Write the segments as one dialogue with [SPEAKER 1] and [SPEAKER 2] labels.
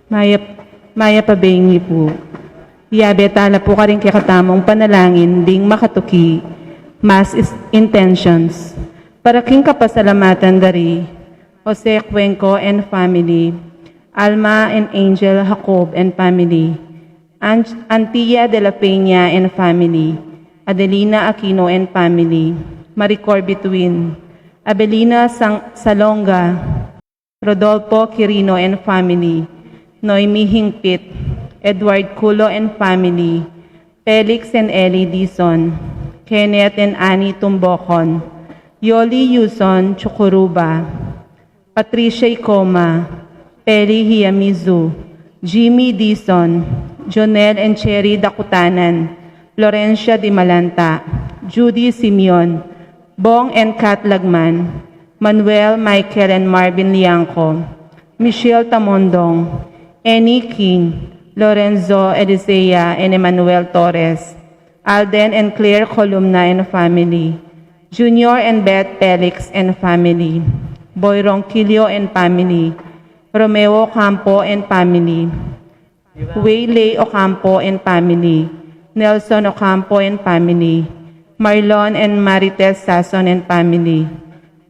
[SPEAKER 1] Maya, Maya pabengi po. Betala po ka rin kakatamong panalangin ding makatuki, intentions. Para king kapasalamatan dari, Jose Cuenco and family, Alma and Angel Jacob and family, Antilla de la Peña and family, Adelina Aquino and family, Maricor Between, Abelina Salonga, Rodolfo Quirino and family, Noemi Hingpit, Edward Culo and family, Felix and Ellie Dizon, Kenneth and Annie Tumbocon, Yoli Yuson Chukuruba, Patricia Icoma, Peli Hiamizu, Jimmy Dizon, Jonel and Cherry Dakutanan, Florencia Di Malanta, Judy Simeon, Bong and Kat Lagman, Manuel, Michael and Marvin Liangco, Michelle Tamondong, Annie King, Lorenzo Elisea and Emmanuel Torres, Alden and Claire Columna and family, Junior and Beth Felix and family, Boy Ronquillo and family, Romeo Ocampo and family, Waylay Ocampo and family, Nelson Ocampo and family, Marlon and Marites Sason and family,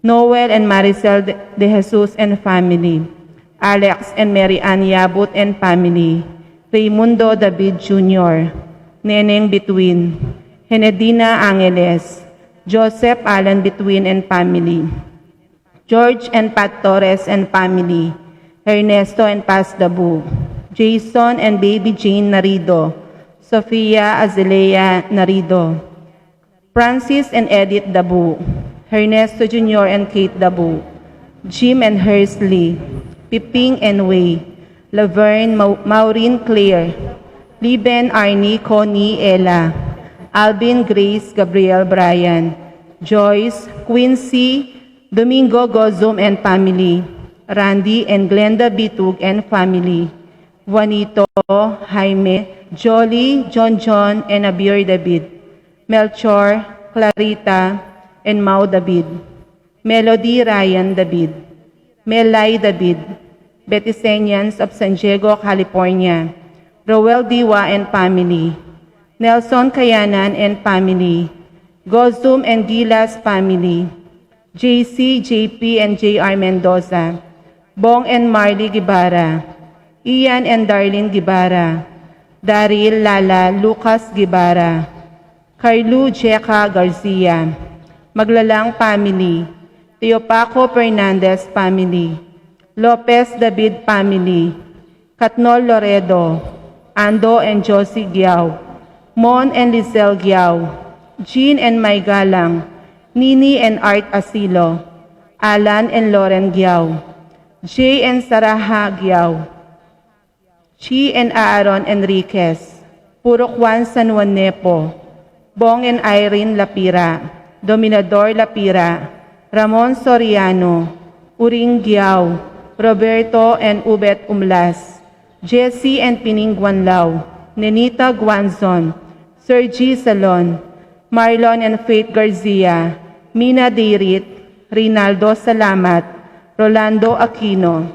[SPEAKER 1] Noel and Maricel de Jesus and family, Alex and Mary Ann Yabut and family, Raymundo David Jr., Neneng Between, Henedina Angeles, Joseph Allen Between and family, George and Pat Torres and family, Ernesto and Paz Dabu, Jason and baby Jane Narido, Sofia Azalea Narido, Francis and Edith Dabu, Ernesto Jr. and Kate Dabu, Jim and Hersley, Piping and Wei, Laverne, Maureen Claire, Liben Arnie Connie Ella, Alvin Grace Gabriel Brian, Joyce, Quincy, Domingo Gozum and family, Randy and Glenda Bitug and family, Juanito, Jaime, Jolly, John and Abir David, Melchor, Clarita, and Mau David, Melody Ryan David, Melay David, Betisenians of San Diego, California, Roel Diwa and family, Nelson Kayanan and family, Gozum and Gilas family, JC, JP, and JR Mendoza, Bong and Marley Gibara, Ian and Darlene Gibara, Daryl, Lala, Lucas Gibara, Carlu Jeca Garcia, Maglalang family, Teopaco Fernandez family, Lopez David family, Katnol Loredo, Ando and Josie Giao, Mon and Lizelle Giao, Jean and Maygalang, Nini and Art Asilo, Alan and Lauren Giao, Jay and Saraha Giao, Chi and Aaron Enriquez, Purok Juan San Juan Nepo, Bong and Irene Lapira, Dominador Lapira, Ramon Soriano, Uring Giao, Roberto and Ubet Umlas, Jesse and Pining Guanlao, Nenita Guanzon, Sergi Salon, Marlon and Faith Garcia, Mina Deirit, Rinaldo Salamat, Rolando Aquino,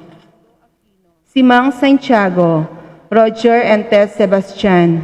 [SPEAKER 1] Simang Santiago, Roger and Tess Sebastian,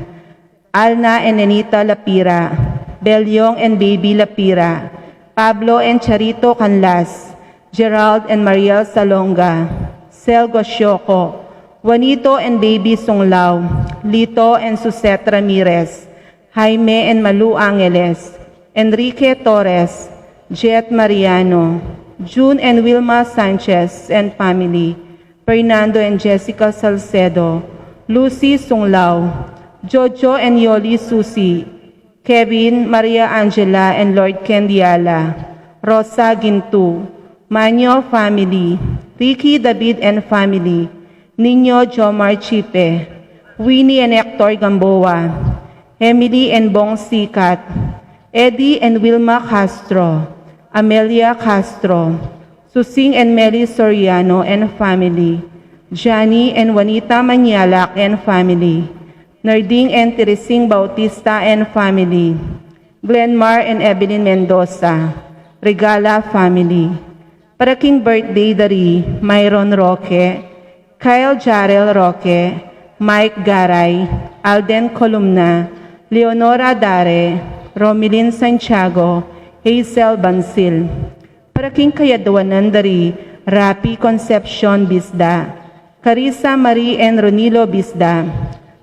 [SPEAKER 1] Alna and Nenita Lapira, Belyong and Baby Lapira, Pablo and Charito Canlas, Gerald and Mariel Salonga, Sel Gosyoko, Juanito and Baby Songlao, Lito and Suset Ramirez, Jaime and Malu Angeles, Enrique Torres, Jet Mariano, June and Wilma Sanchez and family, Fernando and Jessica Salcedo, Lucy Songlao, Jojo and Yoli Susi, Kevin, Maria Angela and Lord Kendiala, Rosa Gintu, Manyo family, Ricky David and family, Nino Jomar Chipe, Winnie and Hector Gamboa, Emily and Bong Sikat, Eddie and Wilma Castro, Amelia Castro, Susing and Meli Soriano and family, Johnny and Juanita Manialak and family, Narding and Teresing Bautista and family, Glenmar and Evelyn Mendoza, Regala family, para king birthday dari Myron Roque, Kyle Jarrell Roque, Mike Garay, Alden Columna, Leonora Dare, Romilin Santiago, Hazel Bansil. Para king kayadwanan dari Rapi Concepcion Bisda, Carissa Marie and Ronilo Bisda,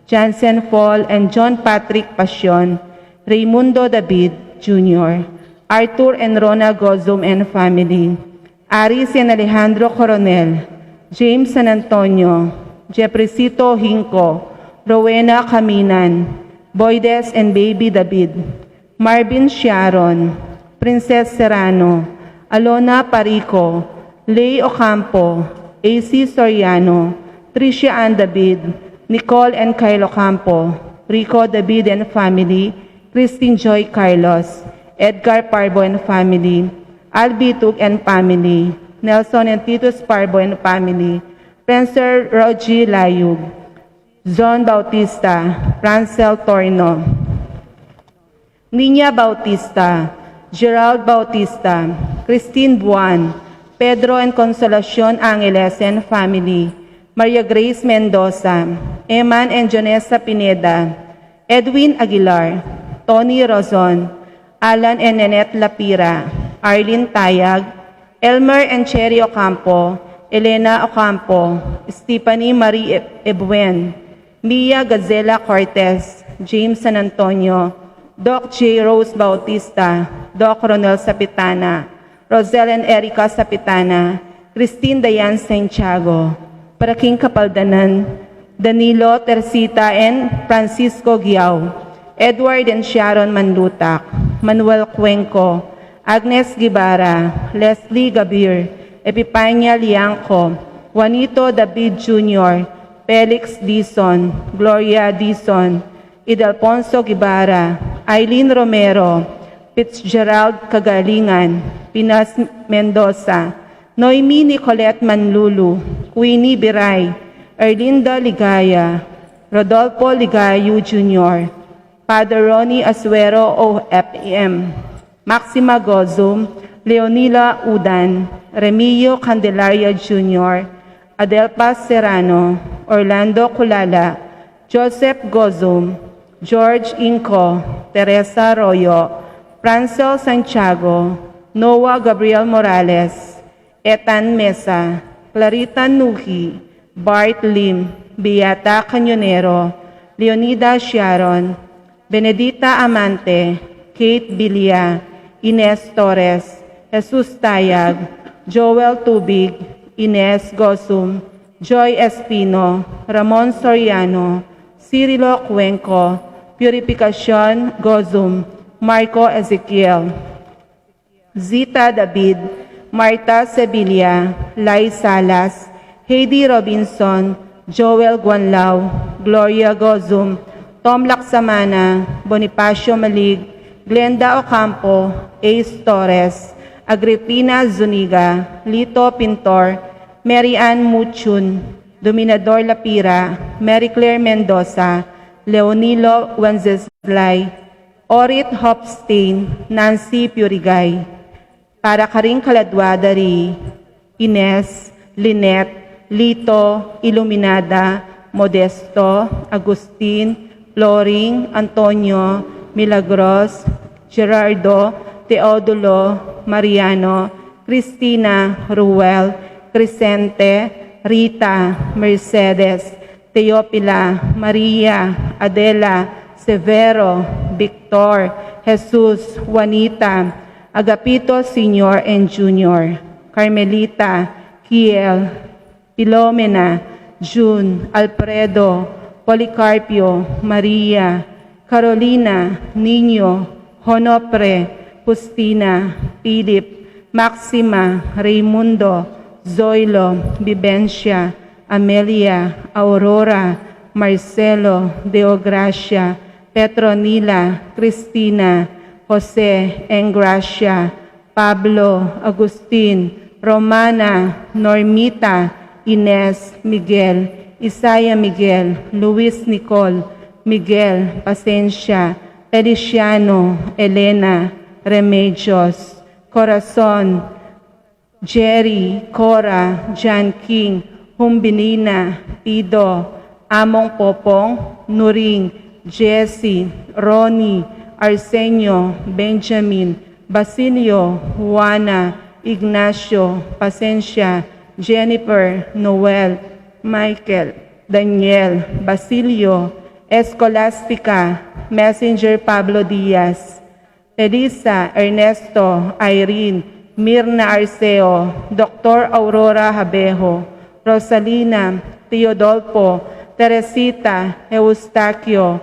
[SPEAKER 1] Jansen Fall and John Patrick Passion, Raymundo David Jr., Arthur and Rona Gozum and family, Aris and Alejandro Coronel, James San Antonio, Jeffreycito Hinco, Rowena Caminan, Boydes and Baby David, Marvin Sharon, Princess Serrano, Alona Parico, Lay Ocampo, AC Soriano, Tricia Ann David, Nicole and Kyle Ocampo, Rico David and family, Christine Joy Carlos, Edgar Parbo and family, Albitug and family, Nelson and Titus Parbo and family, Prancer Rogie Layug, Zon Bautista, Rancel Torno, Nina Bautista, Gerald Bautista, Christine Buan, Pedro and Consolacion Angeles and family, Maria Grace Mendoza, Eman and Jonesa Pineda, Edwin Aguilar, Tony Rozon, Alan and Nanette Lapira, Arlene Tayag, Elmer and Cherry Ocampo, Elena Ocampo, Stephanie Marie Ebuen, Mia Gazela Cortez, James San Antonio, Doc J. Rose Bautista, Doc Ronel Sapitana, Rosel and Erica Sapitana, Christine Dayan Santiago, Paraking Kapaldanan, Danilo Tercita and Francisco Giao, Edward and Sharon Manlutak, Manuel Cuenco, Agnes Gibara, Leslie Gabir, Epipania Liangco, Juanito David Jr., Felix Dizon, Gloria Dizon, Idelfonso Gibara, Eileen Romero, Fitzgerald Kagalingan, Pinas Mendoza, Noemi Nicolette Manlulu, Queenie Biray, Erlinda Ligaya, Rodolfo Ligayo Jr., Father Ronnie Asuero OFM, Maxima Gozum, Leonila Udan, Remilio Candelaria Jr., Adelpa Serrano, Orlando Culala, Joseph Gozum, George Inco, Teresa Royo, Francel Santiago, Noah Gabriel Morales, Etan Mesa, Clarita Nuhi, Bart Lim, Beata Canyonero, Leonida Sharon, Benedita Amante, Kate Bilia, Ines Torres, Jesus Tayag, Joel Tubig, Ines Gosum, Joy Espino, Ramon Soriano, Cirilo Cuenco, Purificacion Gozum, Marco Ezequiel, Zita David, Marta Sevilla, Lai Salas, Heidi Robinson, Joel Guanlao, Gloria Gozum, Tom Laksamana, Bonifacio Malig, Glenda Ocampo, Ace Torres, Agripina Zuniga, Lito Pintor, Mary Ann Muchun, Dominador Lapira, Mary Claire Mendoza, Leonilo Wenceslay, Orit Hopstein, Nancy Purigay, para karing kaladwadari, Ines, Lynette, Lito, Iluminada, Modesto, Agustin, Floring, Antonio, Milagros, Gerardo, Teodulo, Mariano, Cristina, Ruel, Crescente, Rita, Mercedes, Teopila, Maria, Adela, Severo, Victor, Jesus, Juanita, Agapito Senior and Junior, Carmelita, Kiel, Pilomena, June, Alfredo, Policarpio, Maria, Carolina, Niño, Honopre, Justina, Philip, Maxima, Raimundo, Zoilo, Vivencia, Amelia, Aurora, Marcelo, Deogracia, Petronila, Cristina, Jose, Engracia, Pablo, Agustin, Romana, Normita, Ines, Miguel, Isaiah Miguel, Luis Nicole, Miguel, Pasencia, Feliciano, Elena, Remedios, Corazon, Jerry, Cora, John King, Humbinina, Pido, Among Popong, Nuring, Jesse, Ronnie, Arsenio, Benjamin, Basilio, Juana, Ignacio, Pasencia, Jennifer, Noel, Michael, Daniel, Basilio, Escolastica, Messenger Pablo Diaz, Elisa, Ernesto, Irene, Mirna Arceo, Dr. Aurora Habejo, Rosalina, Teodolfo, Teresita, Eustaquio,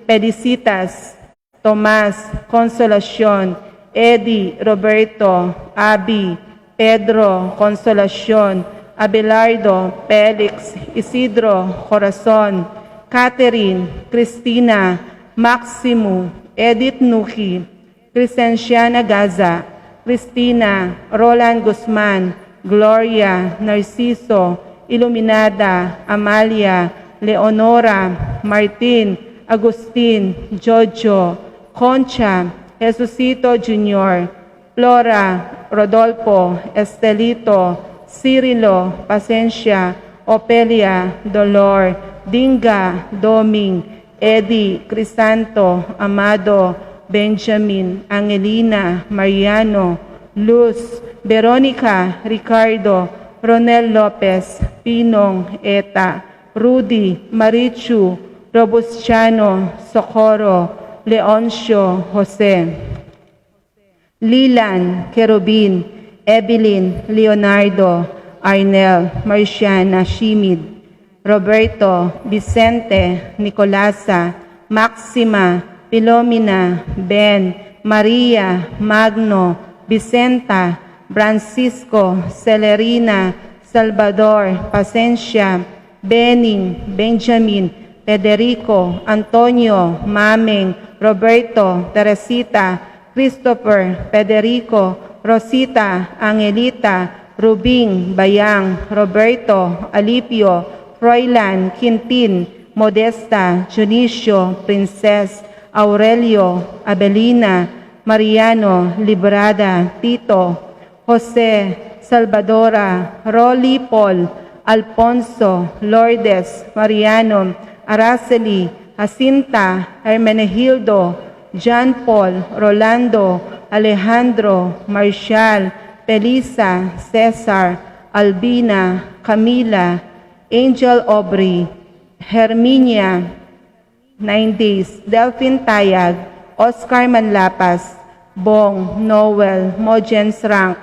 [SPEAKER 1] Felicitas, Tomás, Consolacion, Eddie, Roberto, Abby, Pedro, Consolacion, Abelardo, Felix, Isidro, Corazon, Catherine, Cristina, Maximo, Edith Nuki, Crescenciana Gaza, Cristina, Roland Guzman, Gloria, Narciso, Iluminada, Amalia, Leonora, Martin, Agustin, Jojo, Concha, Jesucito Jr., Flora, Rodolfo, Estelito, Cirilo, Pasencia, Opelia, Dolor, Dinga, Doming, Eddie, Crisanto, Amado, Benjamin, Angelina, Mariano, Luz, Veronica, Ricardo, Ronel Lopez, Pinong, Eta, Rudy, Marichu, Robustiano, Socorro, Leoncio, Jose, Lilan, Kerubin, Evelyn, Leonardo, Arnel, Marciana, Shimid, Roberto, Vicente, Nicolasa, Maxima, Pilomina, Ben, Maria, Magno, Vicenta, Francisco, Celerina, Salvador, Pasencia, Bening, Benjamin, Federico, Antonio, Mameng, Roberto, Teresita, Christopher, Federico, Rosita, Angelita, Rubing, Bayang, Roberto, Alipio, Froilan, Quintin, Modesta, Junicio, Princess, Aurelio, Abelina, Mariano, Librada, Tito, Jose, Salvadora, Rolly Paul, Alfonso, Lourdes, Mariano, Araceli, Jacinta, Hermenegildo, John Paul, Rolando, Alejandro, Marshall, Felisa, Cesar, Albina, Camila, Angel Aubrey, Herminia, 9 days, Delphine Tayag, Oscar Manlapas, Bong, Noel, Mogens Rank,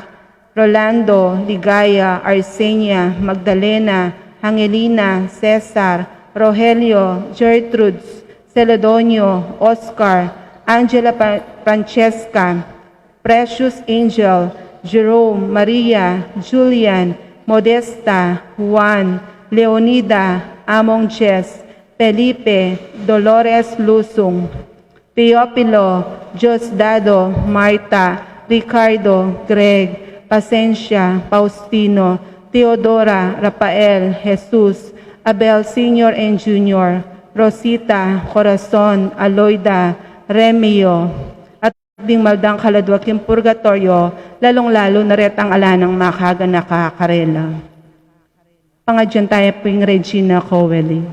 [SPEAKER 1] Rolando, Ligaya, Arsenia, Magdalena, Angelina, Cesar, Rogelio, Gertrudes, Celedonio, Oscar, Angela Francesca, Precious Angel, Jerome, Maria, Julian, Modesta, Juan, Leonida, Among Jess, Felipe, Dolores Lusung, Teopilo, Diosdado, Marta, Ricardo, Greg, Pasencia, Faustino, Teodora, Rafael, Jesus, Abel Sr. and Jr., Rosita, Corazon, Aloyda, Remio, at ding maldang kaladwak yung purgatorio, lalong-lalo na retang ala ng makaga nakakarela. Pangadyan tayo po yung Regina Coeli.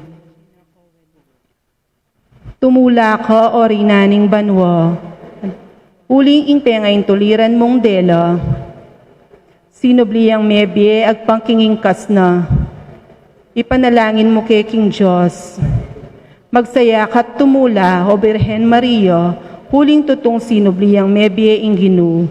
[SPEAKER 1] Tumula ka o rinaning banwo, uling ingpengayin tuliran mong dela, sinubliyang mebye ag pangkingingkas na, ipanalangin mo kay King Diyos. Magsaya kat tumula o Birhen Maria, huling tutong sinubliyang mebye inginu.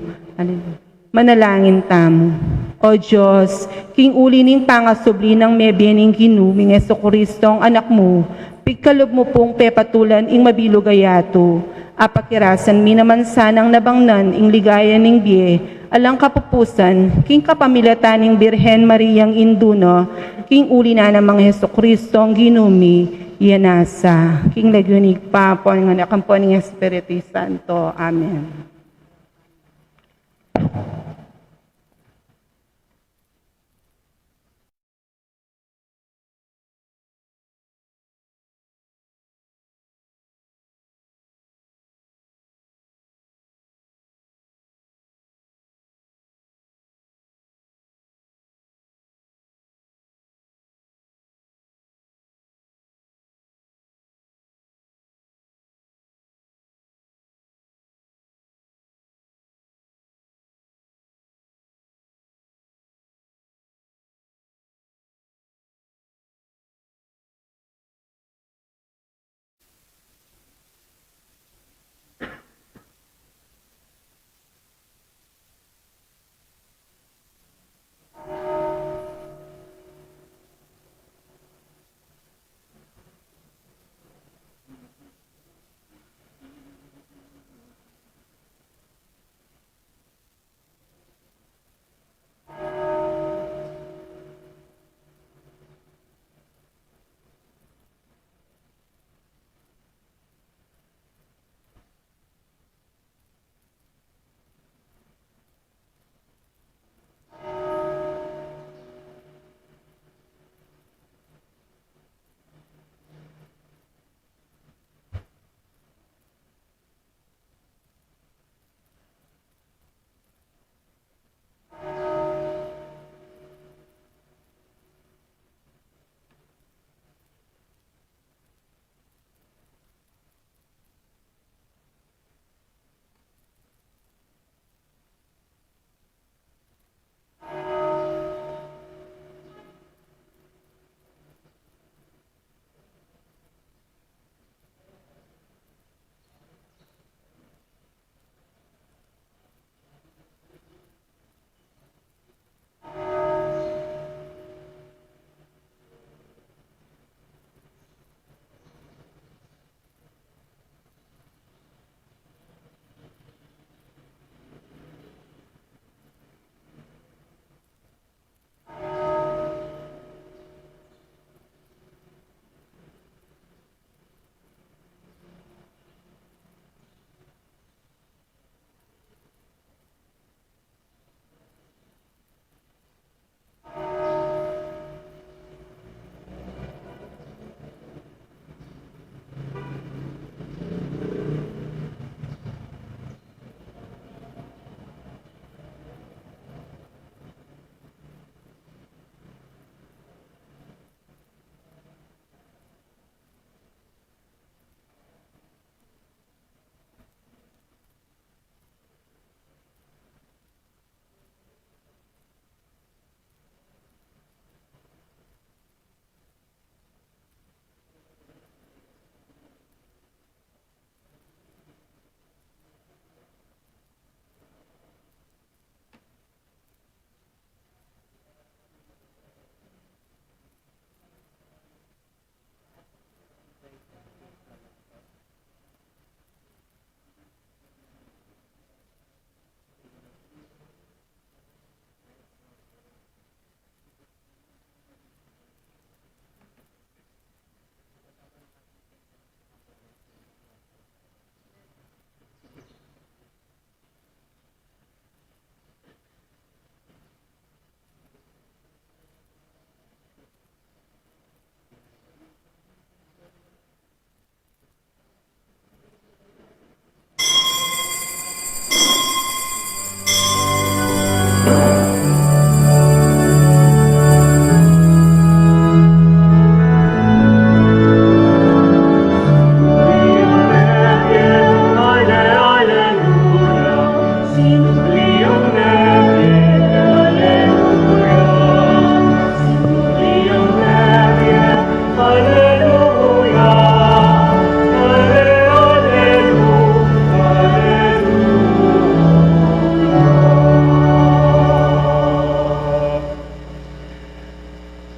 [SPEAKER 1] Manalangin tamo. O Diyos, king uli ning pangasubli ng mebye ning ginu, ming Jesucristo ang anak mo, pigkalob mo pong pepatulan ing mabilugayato, apakirasan mi naman sanang nabangnan ing ligaya ning biye, alang kapupusan, king kapamilatan ning Birhen Mariang Induno, king uli na namang Jesucristo ang ginumi, yanasa, king lagunig pa po ng anak po ng Espiritu Santo. Amen.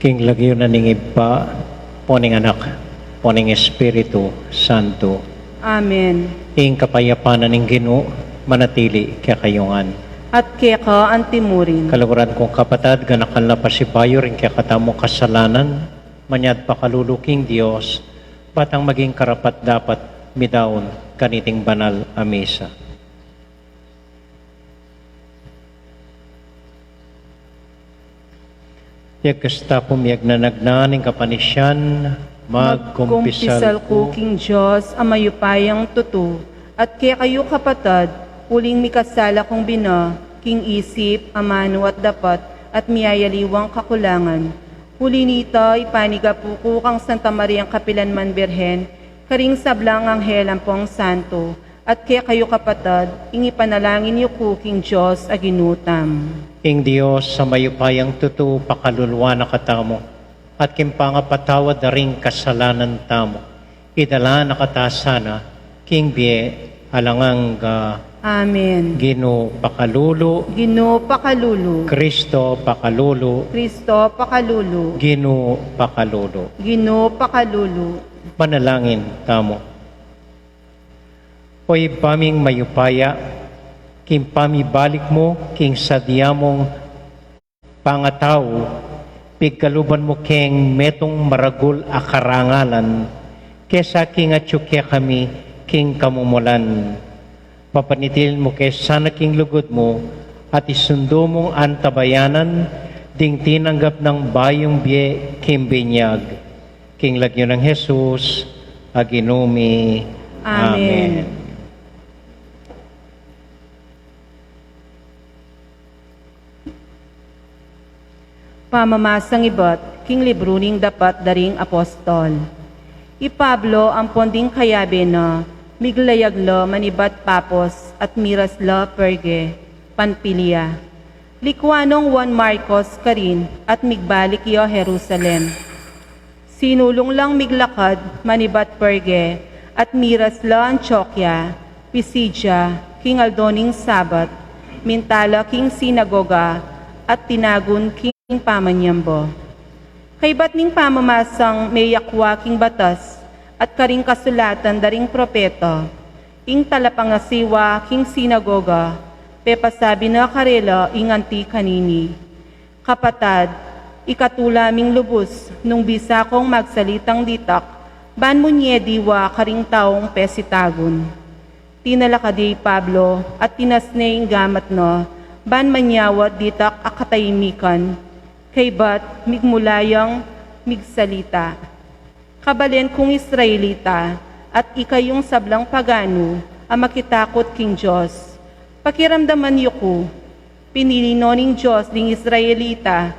[SPEAKER 2] King lagyo na ningib pa, poning anak, poning Espiritu Santo.
[SPEAKER 1] Amen.
[SPEAKER 2] Ing kapayapaan ning Ginoo manatili kaya kayungan.
[SPEAKER 1] At keka ang timurin.
[SPEAKER 2] Kaluguran kong kapatad, ganakal na pasibayo rin kaya katamo kasalanan, manyad pa kaluluking Diyos, batang maging karapat dapat midaon kaniting banal a mesa. Yagkasta pumiyag na nagnaning kapanisyan,
[SPEAKER 1] Magkumpisal ko, King Diyos, ang mayupayang tuto, at kaya kayo kapatad, uling mikasala kong bina, King isip, amano at dapat, at miyayaliwang kakulangan. Huli nito, ipaniga po ko kang Santa Mariang Kapilanman Birhen, karing sablang anghel ang pong santo, at kaya kayo kapatad, ingipanalangin niyo ko, King Diyos, aginutam.
[SPEAKER 2] Ing Diyos sa mayupayang tuto pakaluluwa na katamo, at kimpangapatawad na rin kasalanan tamo. Idala na katasana, King Bie, alangang
[SPEAKER 1] Amen.
[SPEAKER 2] Gino pakalulu,
[SPEAKER 1] Gino pakalulu,
[SPEAKER 2] Kristo pakalulu,
[SPEAKER 1] Kristo pakalulu,
[SPEAKER 2] Gino pakalulu.
[SPEAKER 1] Gino pakalulu.
[SPEAKER 2] Manalangin tamo. Oy paming mayupaya, king pamibalik mo, king sadyamong pangataw, pigkaluban mo king metong maragul akarangalan, kesa king atsukya kami, king kamumulan. Papanitil mo kay sana king lugod mo, at isundo mong antabayanan, ding tinanggap ng bayong biye king binyag. King lagyo ng Jesus, aginumi.
[SPEAKER 1] Amen. Pamamasang ibat, king libro ning dapat daring apostol. I Pablo ang ponding kayabe na miglayaglo manibat papos at miraslo perge, Panpilia. Likwanong Juan Marcos karin at migbalik yo Jerusalem. Sinulong lang miglakad manibat perge at miraslo Antioquia, Pisidia, king aldoning Sabat, mintala king sinagoga at tinagun king pamanyambo. Kay ba't ning pamamasang may yakwa king batas at karing kasulatan daring propeta, ing talapangasiwa king sinagoga, pepasabi na karela ing anti kanini. Kapatad, ikatulaming lubos nung bisa kong magsalitang ditak, ban munye diwa karing taong pesitagon. Tinalakadi Pablo at tinasne ing gamat no, ban manyawat ditak akatayimikan, kay ba't migmulayang migsalita. Kabalen kong Israelita at ikayong sablang pagano ang makitakot king Diyos. Pakiramdaman niyo ko, pinilino ning Diyos ning Israelita,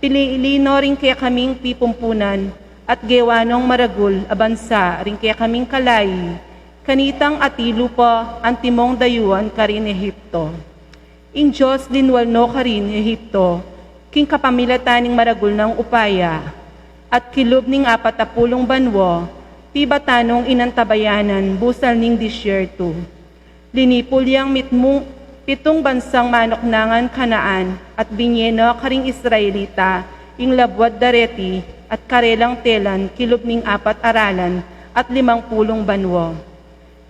[SPEAKER 1] pinilino rin kaya kaming pipumpunan at gewanong maragul abansa rin kaya kaming kalay, kanitang atilo pa ang timong dayuan karin Ehipto. In Diyos linwalno karin Ehipto, king kapamilataning maragul ng upaya, at kilob ning 40 banwo, tibatanong inantabayanan, busal ning disyerto. Linipol yang mitmong 7 bansang manoknangan Kanaan, at binyeno karing Israelita, ing labwad dareti, at karelang telan, kilob ning 4 aralan, at 50 banwo.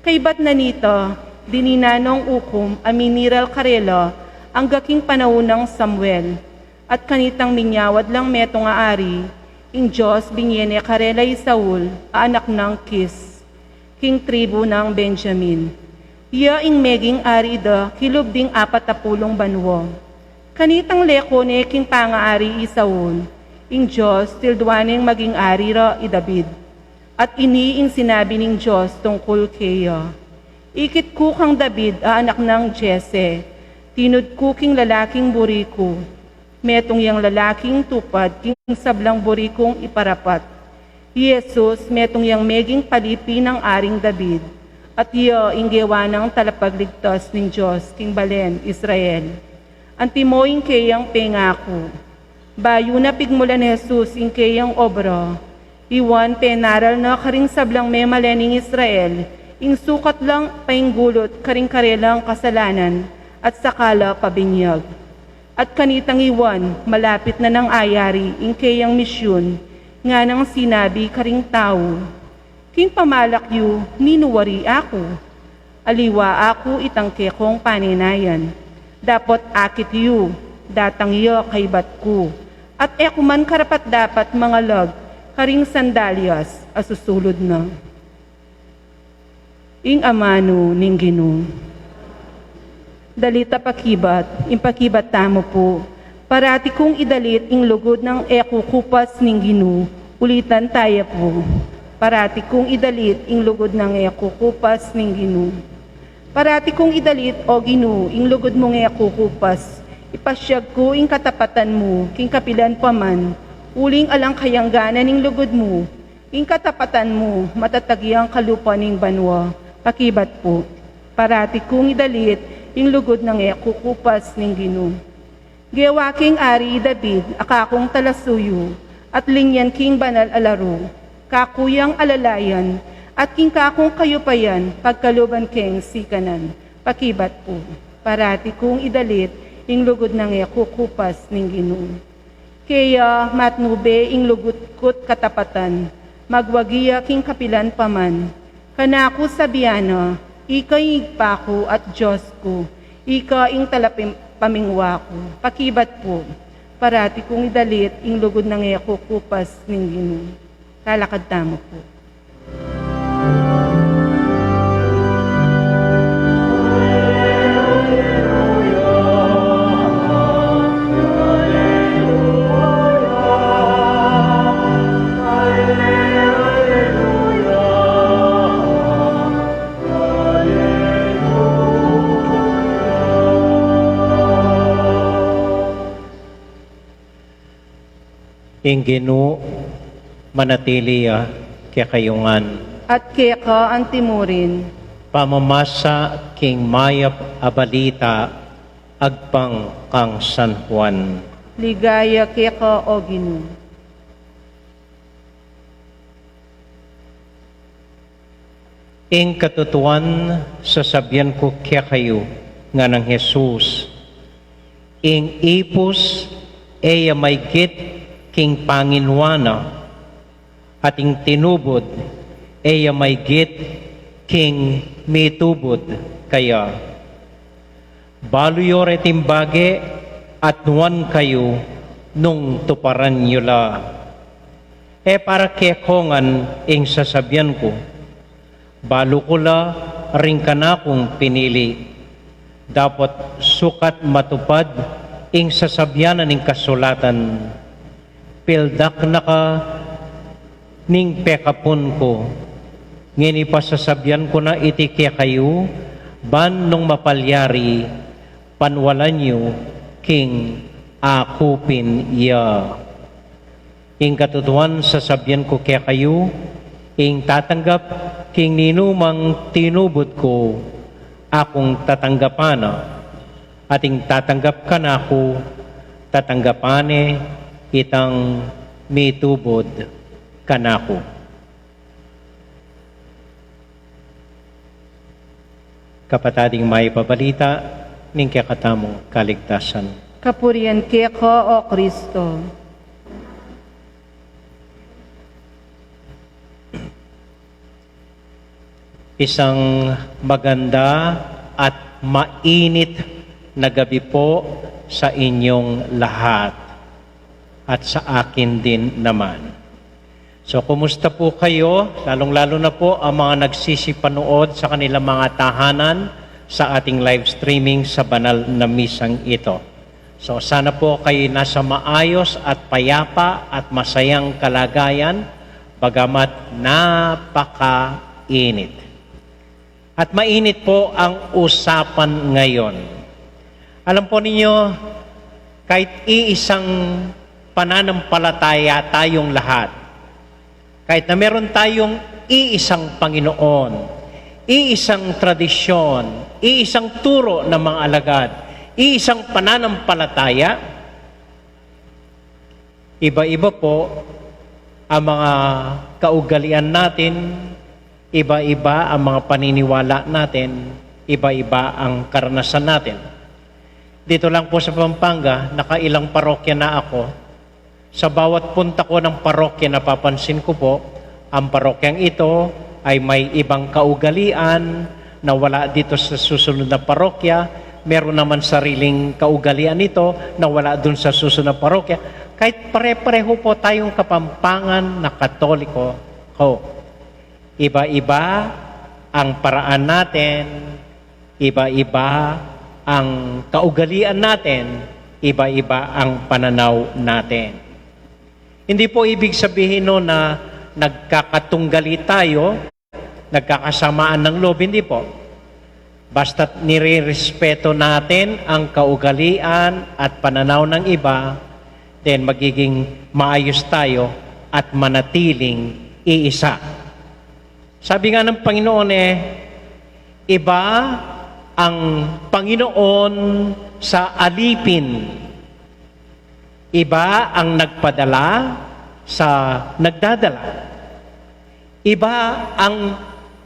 [SPEAKER 1] Kay ba't na nito, dininanong ukom, aminiral karelo, ang gaking panahunang Samuel, at kanitang minyawad lang metong aari, ing Diyos binyene karelay Saul, anak ng Kis, king tribu ng Benjamin. Iya ing meging ari da, kilob ding 40 banwo. Kanitang leko ne king pangaari i Saul, ing Diyos tilduaneng maging ari ra i David. At ini ing sinabi ning Diyos tungkol kayo. Ikit ko kang David, anak ng Jesse, tinud ko king lalaking buriko, metong yang lalaking tupad, king sablang burikong iparapat. Jesus, metong yang meging palipi ng aring David, at iyo inggewa ng talapagligtas ng Diyos, king Balen, Israel. Antimoing kayang pengako, bayo na pigmulan ni Jesus ing kayang obra, iwan penaral na karing sablang memalening Israel, ing sukat lang painggulot karing karelang kasalanan, at sakala pabinyag. At kanitang iwan, malapit na ng ayari, inkayang misyon, nga nang sinabi karing tao, king pamalakyu, ninuwari ako. Aliwa ako itangke kong paninayan. Dapat akit yu, datang yo kay batku. At ekuman karapat dapat mga lag, karing sandalyas, asusulod na. Ing amano ning Ginoo. Dalita pakibat, impakibat tamo po. Parati kong idalit ing lugod ng ekukupas ning Ginoo. Ulitan tayo po. Parati kong idalit ing lugod ng ekukupas ning Ginoo. Parati kong idalit o Ginoo ing lugod mong ekukupas. Ipasyag ko ing katapatan mo, king kapilan pa man. Uling alang kayangganan ning lugod mo. Ing katapatan mo, matatagyang kalupa ning banwa. Pakibat po. Parati kong idalit ing lugod ng ekukupas ning Ginoo. Gewa king Ari David, akakong talasuyo, at linyan king banal alaro, kakuyang alalayan, at king kakong kayupayan, pagkaluban king sikanan. Pakibat po, parati kong idalit ing lugod ng ekukupas ning Ginoo. Kaya matnube ing lugod kot katapatan, magwagiya king kapilan paman, kanako sabiana, ikay pako at Diyos ko, ika ing talapim pamingwa ko. Pakibat po, parati kong idalit ing lugod ng ekukupas ning Ginoo. Kalakad tamo po.
[SPEAKER 2] Ing Ginoo manatili kaya kayungan.
[SPEAKER 1] At keka ang timurin,
[SPEAKER 2] Pamamasa king mayap abalita agpang kang San Juan.
[SPEAKER 1] ligaya keka o Ginoo.
[SPEAKER 2] Ing katutuan sasabihan ko kaya kayo nga ng Jesus. Ing ipos eya may git king Panginwana at ing tinubod eya may git king mitubod kaya baluyor etimbage at nuan kayo nung tuparan nyo la. Para kekongan ing sasabihan ko, balo ko la ring ka kong pinili. Dapat sukat matupad ing sasabihanan ing kasulatan. Pildak na ka ning pekapon ko. Ngini pasasabihan ko na itikya kayo, ban nung mapalyari, panwalan nyo, king akupin iya. Ing katutuan sasabihan ko kaya kayo, ing tatanggap king ninumang tinubod ko, akong tatanggapana. At ing tatanggap ka na ako, tatanggapane, itang mitubod kanako. Kapatading may pabalita, ning kakatamong kaligtasan.
[SPEAKER 1] Kapurian keka o Kristo.
[SPEAKER 2] Isang maganda at mainit na gabi po sa inyong lahat. At sa akin din naman. So, kumusta po kayo? Lalong-lalo na po ang mga nagsisipanood sa kanilang mga tahanan sa ating live streaming sa banal na misang ito. So, sana po kayo nasa maayos at payapa at masayang kalagayan, bagamat napakainit. At mainit po ang usapan ngayon. Alam po ninyo, kahit iisang pananampalataya tayong lahat. Kahit na meron tayong iisang Panginoon, iisang tradisyon, iisang turo ng mga alagad, iisang pananampalataya, iba-iba po ang mga kaugalian natin, iba-iba ang mga paniniwala natin, iba-iba ang karanasan natin. Dito lang po sa Pampanga, nakailang parokya na ako. Sa bawat punta ko ng parokya, napapansin ko po, ang parokyang ito ay may ibang kaugalian na wala dito sa susunod na parokya. Meron naman sariling kaugalian ito na wala dun sa susunod na parokya. Kahit pare-pareho po tayong Kapampangan na Katoliko. Iba-iba ang paraan natin, iba-iba ang kaugalian natin, iba-iba ang pananaw natin. Hindi po ibig sabihin no na nagkakatunggali tayo, nagkakasamaan ng loob, hindi po. Basta't nire-respeto natin ang kaugalian at pananaw ng iba, then magiging maayos tayo at manatiling iisa. Sabi nga ng Panginoon iba ang Panginoon sa alipin. Iba ang nagpadala sa nagdadala. Iba ang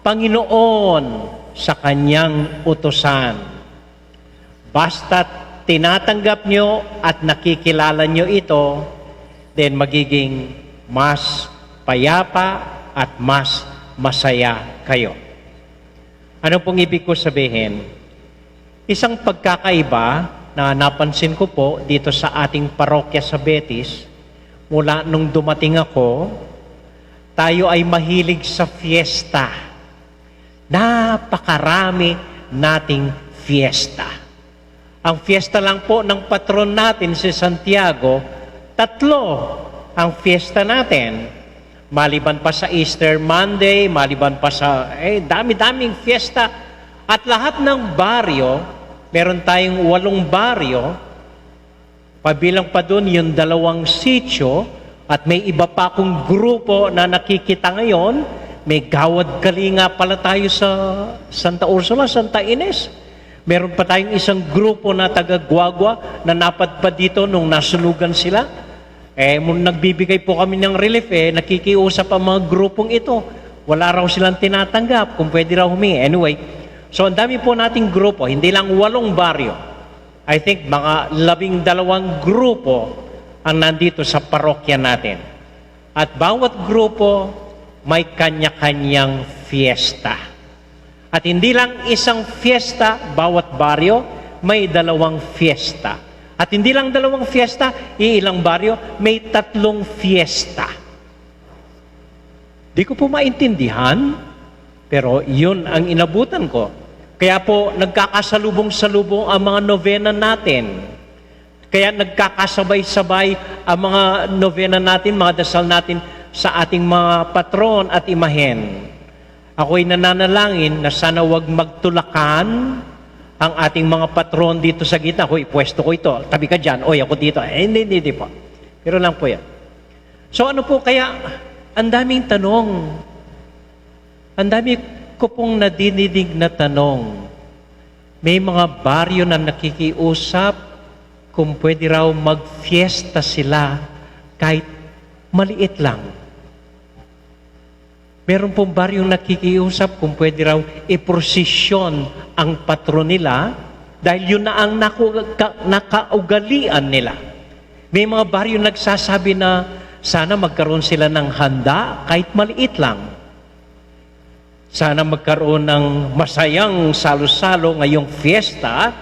[SPEAKER 2] Panginoon sa kanyang utusan. Basta't tinatanggap nyo at nakikilala nyo ito, then magiging mas payapa at mas masaya kayo. Ano pong ibig ko sabihin? Isang pagkakaiba na napansin ko po dito sa ating parokya sa Betis, mula nung dumating ako, tayo ay mahilig sa fiesta. Napakarami nating fiesta. Ang fiesta lang po ng patron natin si Santiago, 3 ang fiesta natin. Maliban pa sa Easter Monday, maliban pa sa dami-daming fiesta. At lahat ng baryo, meron tayong 8 baryo, pabilang pa doon yung 2 sitio, at may iba pa akong grupo na nakikita ngayon. May Gawad Kalinga pala tayo sa Santa Ursula, Santa Ines. Meron pa tayong isang grupo na taga-Guagua na napadpad dito nung nasunugan sila. Nagbibigay po kami ng relief, nakikiusap ang mga grupong ito. Wala raw silang tinatanggap, kung pwede raw humingi. Anyway, so ang dami po nating grupo, hindi lang 8 baryo. I think mga 12 grupo ang nandito sa parokya natin. At bawat grupo may kanya-kanyang fiesta. At hindi lang isang fiesta, bawat baryo may 2 fiesta. At hindi lang 2 fiesta, ilang baryo, may 3 fiesta. Di ko po maintindihan, pero yun ang inabutan ko. Kaya po nagkakasalubong-salubong ang mga novena natin. Kaya nagkakasabay-sabay ang mga novena natin, mga dasal natin sa ating mga patron at imahen. Ako'y nananalangin na sana wag magtulakan ang ating mga patron dito sa gitna. Hoy, pwesto ko ito. Tabi ka dyan. Oy, ako dito. Hindi po. Pero lang po yan. So ano po, kaya ang daming tanong. Ang dami ko pong nadidinig na tanong. May mga baryo na nakikiusap kung pwede raw mag-fiesta sila kahit maliit lang. Meron pong baryong nakikiusap kung pwede raw iprosesyon ang patron nila dahil yun na ang nakaugalian nila. May mga baryong nagsasabi na sana magkaroon sila ng handa kahit maliit lang. Sana magkaroon ng masayang salo-salo ngayong fiesta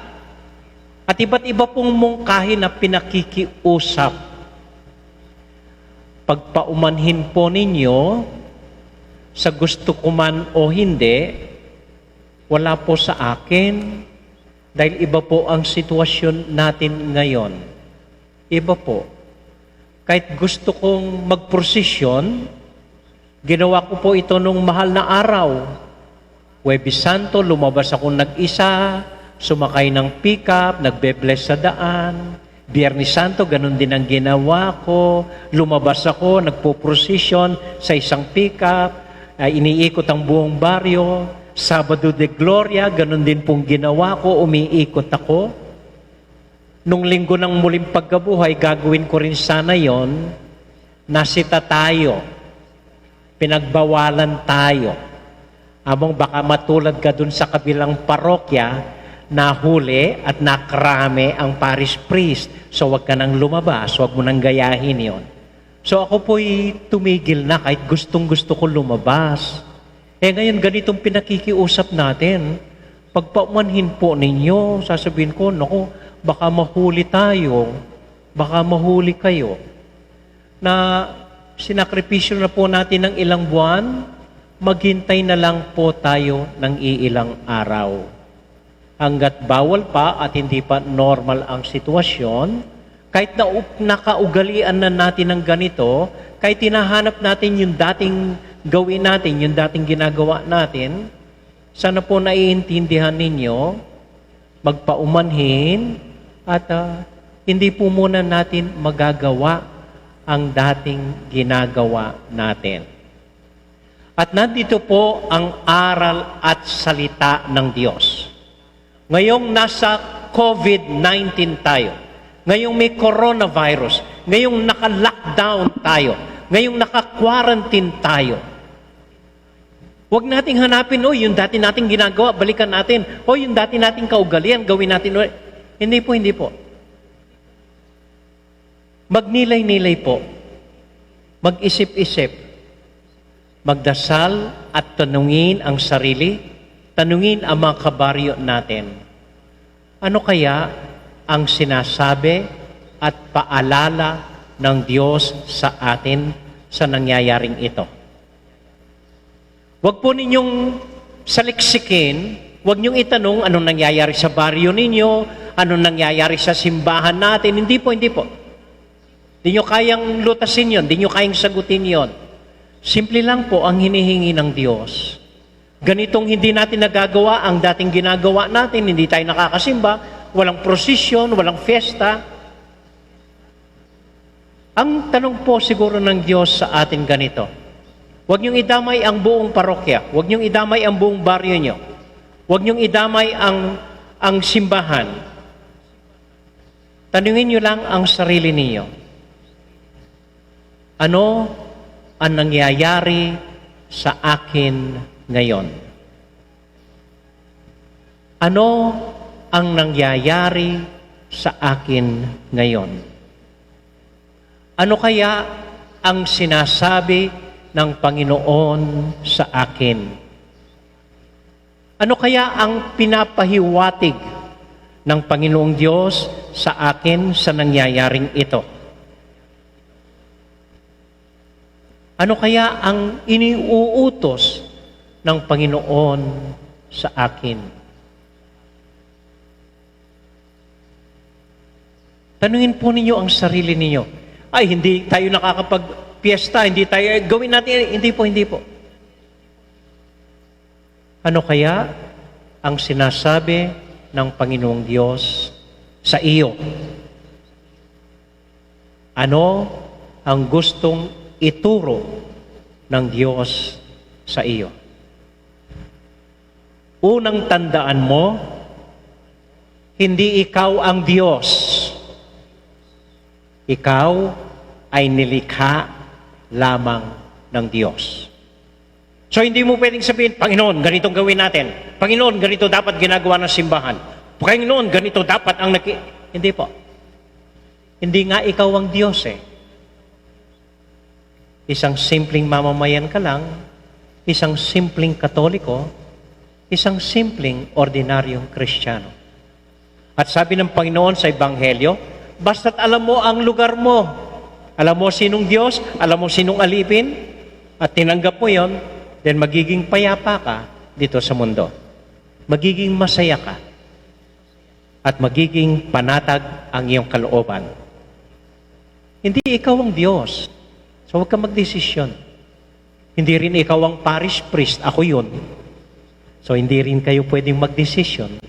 [SPEAKER 2] at iba't iba pong mungkahi na pinakikiusap. Pagpaumanhin po ninyo sa gusto ko man o hindi, wala po sa akin dahil iba po ang sitwasyon natin ngayon. Iba po. Kahit gusto kong magprosesyon, ginawa ko po ito nung mahal na araw. Huwebes Santo, lumabas ako nag-isa, sumakay ng pick-up, nagbe-bless sa daan. Biyernes Santo, ganun din ang ginawa ko. Lumabas ako, nagpo-prosesyon sa isang pick-up. Iniikot ang buong baryo. Sabado de Gloria, ganun din pong ginawa ko, umiikot ako. Nung linggo ng muling pagkabuhay, gagawin ko rin sana yon. Nasita tayo. Pinagbawalan tayo. Among baka matulad ka dun sa kabilang parokya nahuli at nakrame ang parish priest. So wag ka nang lumabas, wag mo nang gayahin yon. So ako po'y tumigil na kahit gustong-gusto ko lumabas. Ngayon ganitong pinakikiusap natin. Pag paumanhin po ninyo, sasabihin ko, naku, baka mahuli tayo, baka mahuli kayo. Na sinakripisyo na po natin ng ilang buwan, maghintay na lang po tayo ng iilang araw. Hanggat bawal pa at hindi pa normal ang sitwasyon, kahit na nakaugalian na natin ng ganito, kahit tinahanap natin yung dating gawin natin, yung dating ginagawa natin, sana po naiintindihan ninyo, magpaumanhin, at hindi po muna natin magagawa ang dating ginagawa natin. At nandito po ang aral at salita ng Diyos. Ngayong nasa COVID-19 tayo, ngayong may coronavirus, ngayong naka-lockdown tayo, ngayong naka-quarantine tayo, huwag nating hanapin, yung dati nating ginagawa, balikan natin. Yung dati nating kaugalian, gawin natin. Hindi po, hindi po. Magnilay-nilay po. Mag-isip-isip. Magdasal at tanungin ang sarili, tanungin ang mga kabaryo natin. Ano kaya ang sinasabi at paalala ng Diyos sa atin sa nangyayaring ito? Huwag po ninyong saliksikin, huwag niyong itanong anong nangyayari sa baryo ninyo, anong nangyayari sa simbahan natin. Hindi po, hindi po. Hindi nyo kayang lutasin yon, hindi nyo kayang sagutin yon. Simple lang po ang hinihingi ng Diyos. Ganitong hindi natin nagagawa ang dating ginagawa natin, hindi tayo nakakasimba, walang prosesyon, walang fiesta. Ang tanong po siguro ng Diyos sa atin ganito, huwag niyong idamay ang buong parokya, huwag niyong idamay ang buong baryo niyo, huwag niyong idamay ang simbahan. Tanungin niyo lang ang sarili niyo. Ano ang nangyayari sa akin ngayon? Ano ang nangyayari sa akin ngayon? Ano kaya ang sinasabi ng Panginoon sa akin? Ano kaya ang pinapahiwatig ng Panginoong Diyos sa akin sa nangyayaring ito? Ano kaya ang iniuutos ng Panginoon sa akin? Tanungin po ninyo ang sarili ninyo. Ay, hindi tayo nakakapag-piesta, hindi tayo, gawin natin, hindi po, hindi po. Ano kaya ang sinasabi ng Panginoong Diyos sa iyo? Ano ang gustong ituro ng Diyos sa iyo? Unang tandaan mo, hindi ikaw ang Diyos. Ikaw ay nilikha lamang ng Diyos. So hindi mo pwedeng sabihin, Panginoon, ganitong gawin natin. Panginoon, ganito dapat ginagawa ng simbahan. Panginoon, ganito dapat ang Hindi po. Hindi nga ikaw ang Diyos eh. Isang simpleng mamamayan ka lang, isang simpleng Katoliko, isang simpleng ordinaryong Kristiyano. At sabi ng Panginoon sa Ebanghelyo, basta't alam mo ang lugar mo, alam mo sinong Diyos, alam mo sinong alipin, at tinanggap mo yon, then magiging payapa ka dito sa mundo. Magiging masaya ka. At magiging panatag ang iyong kalooban. Hindi ikaw ang Diyos. So huwag ka magdesisyon. Hindi rin ikaw ang parish priest, ako yun. So hindi rin kayo pwedeng magdesisyon.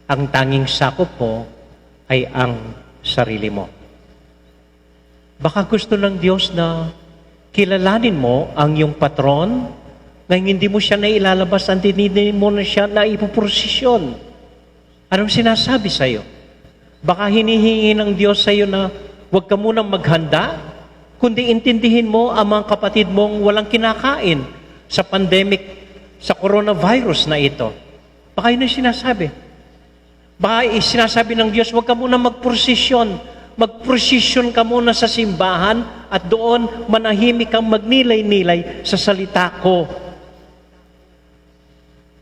[SPEAKER 2] Ang tanging sakop mo ay ang sarili mo. Baka gusto ng Diyos na kilalanin mo ang iyong patron, ngayon hindi mo siya na ilalabas, hindi mo na siya na ipoprosesyon. Anong sinasabi sa iyo? Baka hinihingi ng Diyos sa iyo na huwag ka munang maghanda, kundi intindihin mo ang mga kapatid mong walang kinakain sa pandemic, sa coronavirus na ito. Baka yun ang sinasabi. Baka sinasabi ng Diyos, huwag ka muna magprosesyon. Magprosesyon ka muna sa simbahan at doon manahimik kang magnilay-nilay sa salita ko.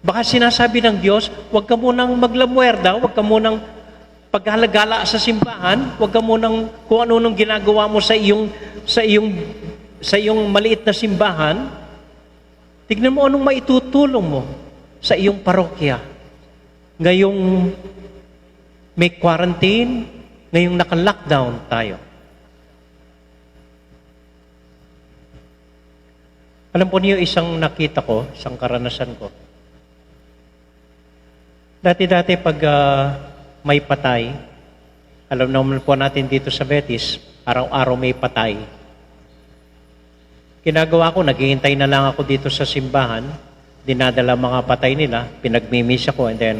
[SPEAKER 2] Baka sinasabi ng Diyos, huwag ka munang maglamuerda, huwag ka munang paghalagala sa simbahan, huwag ka munang kung ano-anong ginagawa mo sa iyong maliit na simbahan. Tignan mo anong maitutulong mo sa iyong parokya. Ngayong may quarantine, ngayong naka-lockdown tayo. Alam po niyo, isang nakita ko, isang karanasan ko. Dati-dati pag may patay, alam naman po natin dito sa Betis, araw-araw may patay. Ginagawa ko, naghihintay na lang ako dito sa simbahan, dinadala mga patay nila, pinagmimis ako, and then,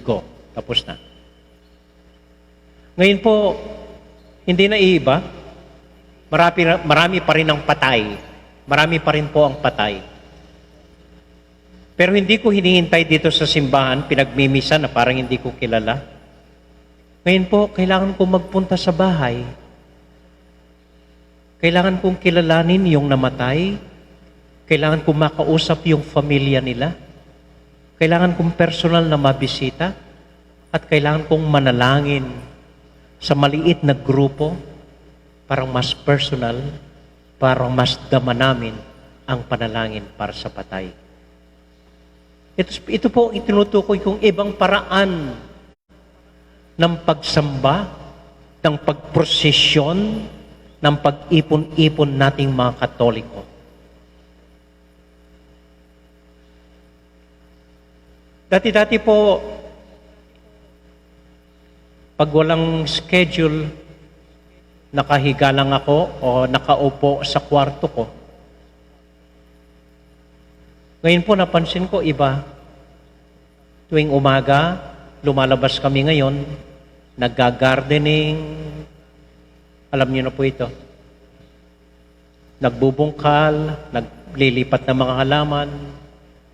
[SPEAKER 2] go. Tapos na. Ngayon po, hindi na iiba. Marami pa rin ang patay. Marami pa rin po ang patay. Pero hindi ko hinihintay dito sa simbahan, pinagmimisan na parang hindi ko kilala. Ngayon po, kailangan ko magpunta sa bahay. Kailangan kong kilalanin yung namatay. Kailangan kong makausap yung pamilya nila. Kailangan kong personal na mabisita. At kailangan kong manalangin sa maliit na grupo para mas personal, para mas dama namin ang panalangin para sa patay. Ito po itinutukoy kong ibang paraan ng pagsamba, ng pagprosesyon, ng pag-ipon-ipon nating mga Katoliko. Dati-dati po, pag walang schedule, nakahiga lang ako o nakaupo sa kwarto ko. Ngayon po napansin ko iba. Tuwing umaga, lumalabas kami ngayon, nagga-gardening, alam niyo na po ito. Nagbubungkal, naglilipat ng mga halaman,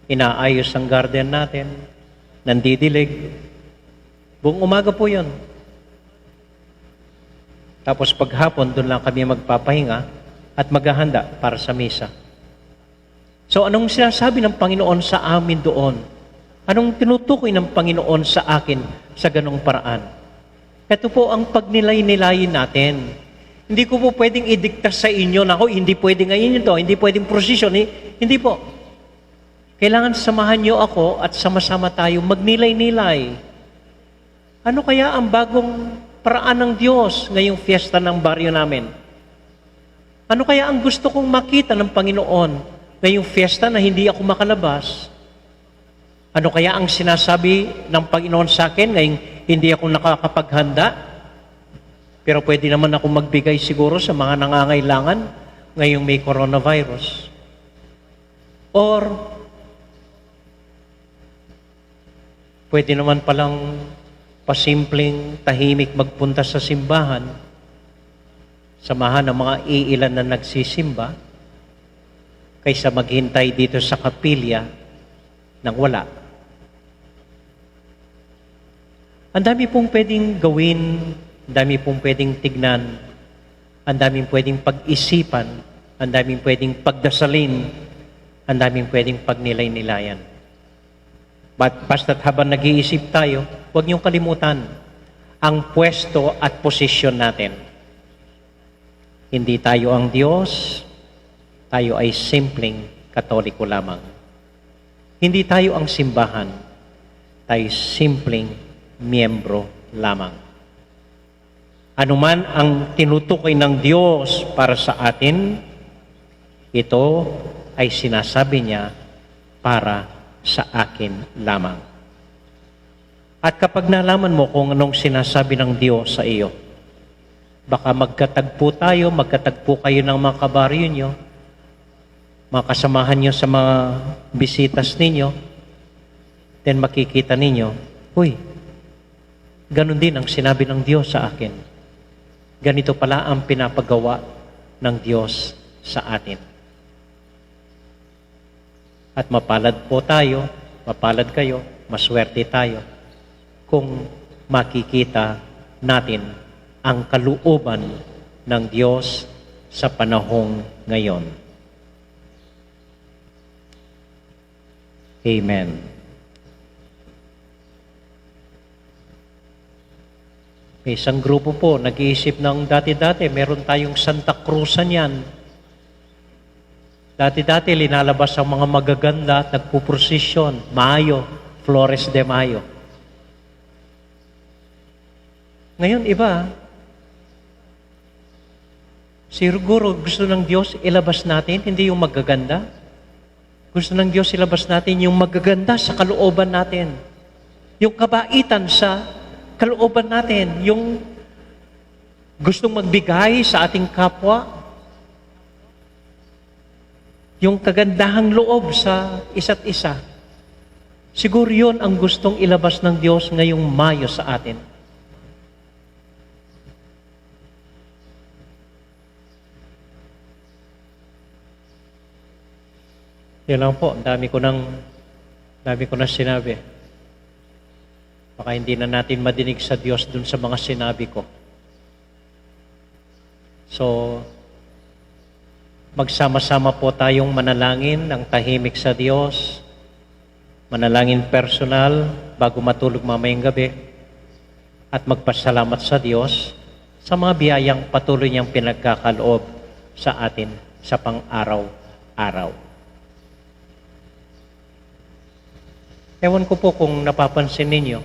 [SPEAKER 2] inaayos ang garden natin, nandidilig. Buong umaga po yun. Tapos paghapon, doon lang kami magpapahinga at maghahanda para sa misa. So anong sinasabi ng Panginoon sa amin doon? Anong tinutukoy ng Panginoon sa akin sa ganong paraan? Ito po ang pagnilay-nilayin natin. Hindi ko po pwedeng idikta sa inyo na, hindi pwedeng ngayon ito, hindi pwedeng prosesyon. Hindi po. Kailangan samahan niyo ako at sama-sama tayo magnilay-nilay. Ano kaya ang bagong paraan ng Diyos ngayong fiesta ng baryo namin? Ano kaya ang gusto kong makita ng Panginoon ngayong fiesta na hindi ako makalabas? Ano kaya ang sinasabi ng Panginoon sa akin ngayong hindi ako nakakapaghanda? Pero pwede naman ako magbigay siguro sa mga nangangailangan ngayong may coronavirus. Or, pwede naman palang pasimpleng tahimik magpunta sa simbahan, samahan ng mga iilan na nagsisimba, kaysa maghintay dito sa kapilya nang wala. Ang dami pong pwedeng gawin, ang dami pong pwedeng tignan, ang daming pwedeng pag-isipan, ang daming pwedeng pagdasalin, ang daming pwedeng pagnilay-nilayan. Basta't habang nag-iisip tayo, huwag niyong kalimutan ang pwesto at posisyon natin. Hindi tayo ang Diyos, tayo ay simpleng Katoliko lamang. Hindi tayo ang simbahan, tayo simpleng miyembro lamang. Anuman ang tinutukoy ng Diyos para sa atin, ito ay sinasabi niya para sa akin lamang. At kapag nalaman mo kung anong sinasabi ng Diyos sa iyo, baka magkatagpo kayo ng mga kabaryo nyo, mga kasamahan nyo sa mga bisitas ninyo, then makikita ninyo, uy, ganun din ang sinabi ng Diyos sa akin. Ganito pala ang pinapagawa ng Diyos sa atin. At mapalad po tayo mapalad kayo, maswerte tayo kung makikita natin ang kalooban ng Diyos sa panahong ngayon. Amen. May isang grupo po, nag-iisip ng dati-dati, meron tayong Santa Cruzan yan. Dati-dati, linalabas ang mga magaganda at nagpuprosesyon, Mayo, Flores de Mayo. Ngayon, iba. Siguro gusto ng Diyos ilabas natin, hindi yung magaganda. Gusto ng Diyos ilabas natin yung magaganda sa kalooban natin. Yung kabaitan sa kalooban natin. Yung gustong magbigay sa ating kapwa. Yung kagandahang loob sa isa't isa. Siguro yun ang gustong ilabas ng Diyos ngayong Mayo sa atin. Yan lang po, dami ko na sinabi. Baka hindi na natin madinig sa Diyos dun sa mga sinabi ko. So, magsama-sama po tayong manalangin ng tahimik sa Diyos, manalangin personal bago matulog mamayang gabi, at magpasalamat sa Diyos sa mga biyayang patuloy niyang pinagkakaloob sa atin sa pang-araw-araw. Ewan ko po kung napapansin ninyo.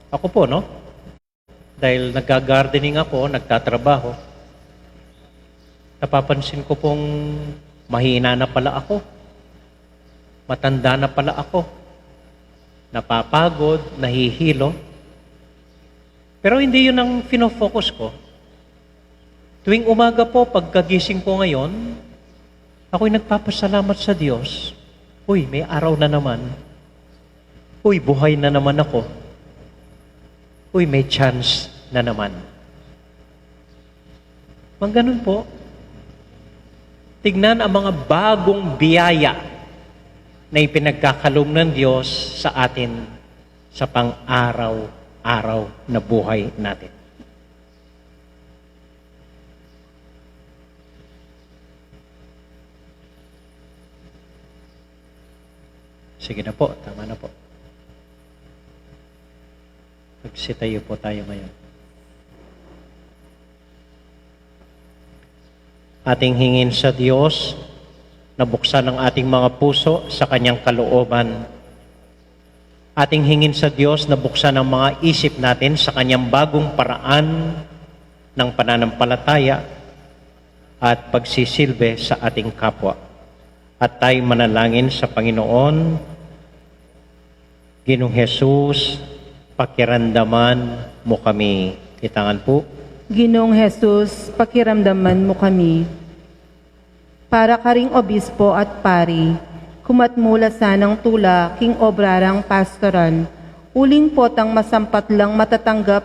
[SPEAKER 2] Ako po, no? Dahil nag-gardening ako, nagtatrabaho, napapansin ko pong mahina na pala ako. Matanda na pala ako. Napapagod, nahihilo. Pero hindi yun ang fino-focus ko. Tuwing umaga po, pagkagising ko ngayon, ako'y nagpapasalamat sa Diyos. Uy, may araw na naman. Uy, buhay na naman ako. Uy, may chance na naman. Mang ganun po. Tignan ang mga bagong biyaya na ipinagkakaloob ng Diyos sa atin sa pang-araw-araw na buhay natin. Sige na po, tama na po. Magsitayo po tayo ngayon. Ating hingin sa Diyos na buksan ang ating mga puso sa Kanyang kalooban. Ating hingin sa Diyos na buksan ang mga isip natin sa Kanyang bagong paraan ng pananampalataya at pagsisilbi sa ating kapwa. At tayo manalangin sa Panginoon, Ginoong Jesus, pakiramdaman mo kami. Itangan po.
[SPEAKER 1] Ginoong Jesus, pakiramdaman mo kami. Para karing obispo at pari, kumatmula sanang tula, king obrarang pastoran, uling potang masampat lang matatanggap,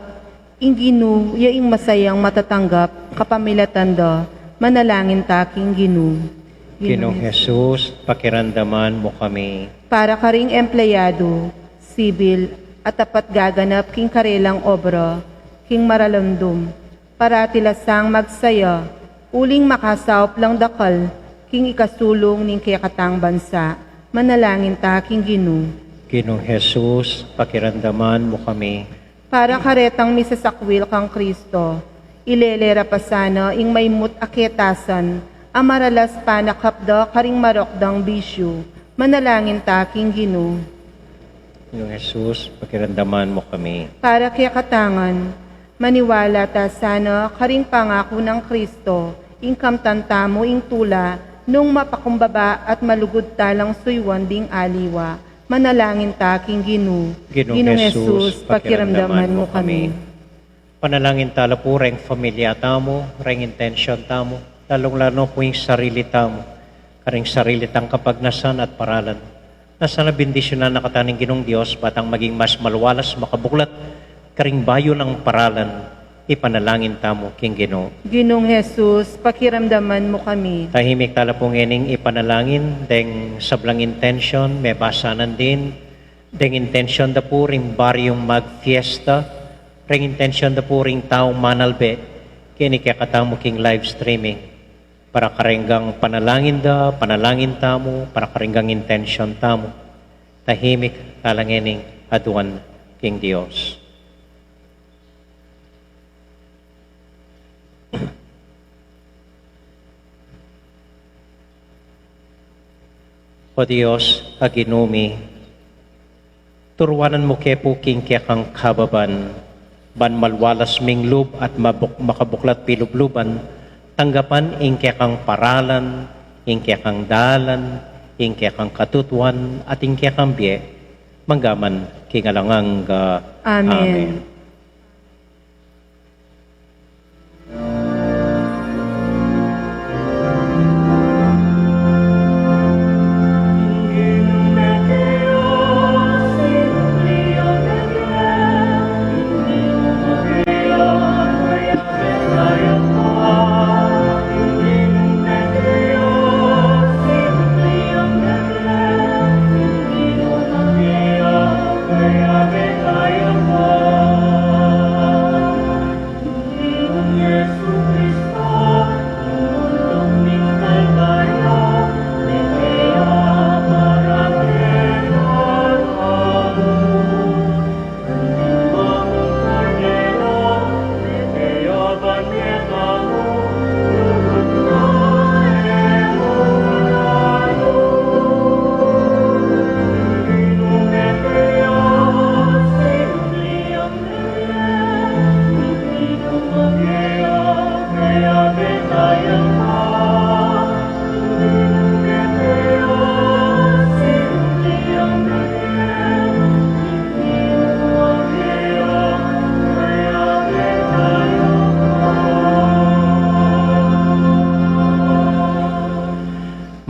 [SPEAKER 1] inginu, yaing masayang matatanggap, kapamilatanda, manalangin taking ginu.
[SPEAKER 2] Ginoong Jesus, pakiramdaman mo kami.
[SPEAKER 1] Para karing empleyado, sibil, at tapat gaganap king karelang obra, king maralandum, para tilasang magsaya, uling makasaup lang dakal, king ikasulong ning kayakatang bansa, manalangin ta king ginu.
[SPEAKER 2] Ginoong Jesus, pakiramdaman mo kami.
[SPEAKER 1] Para karetang misasakwil kang Kristo, ilelera pa sana ing maymut aketasan, amaralas panakapda karing marokdang bisyo, manalangin ta king ginu.
[SPEAKER 2] Ginoong Jesus, pakiramdaman mo kami.
[SPEAKER 1] Para kaya katangan, maniwala ta sana karing pangako ng Kristo, ingkam tanta mo ing tula, nung mapakumbaba at malugod talang suywan ding aliwa, manalangin ta king ginu.
[SPEAKER 2] Ginoong Jesus,
[SPEAKER 1] pakiramdaman mo kami.
[SPEAKER 2] Panalangin tala po reng familia tamo, reng intensyon tamo, lalong-lalo po yung sarili tamo, karing sarili tang kapagnasan at paralan. Nasa na bendisyon na nakataning Ginoong Diyos, batang maging mas maluwalas, makabuklat, karing bayo ng paralan, ipanalangin tamo king Ginoo.
[SPEAKER 1] Ginong Jesus, pakiramdaman mo kami.
[SPEAKER 2] Tahimik tala pong ining ipanalangin, deng sablang intention, may basanan din, deng intention da po ring baryong magfiesta, ring intention da po ring taong manalbe, kini kakatamo king live streaming, para karenggang panalangin da, panalangin tamo, para karenggang intention tamo. Tahimik talang ining aduan king Dios. O Diyos, aginumi, turuanan mo kepo king kang kababan, ban malwalas minglub at makabuklat pilubluban, tanggapan ing kang paralan, ing kang dalan, ing kang katutuan, at ing kang biye, manggaman kingalangang
[SPEAKER 1] Amen.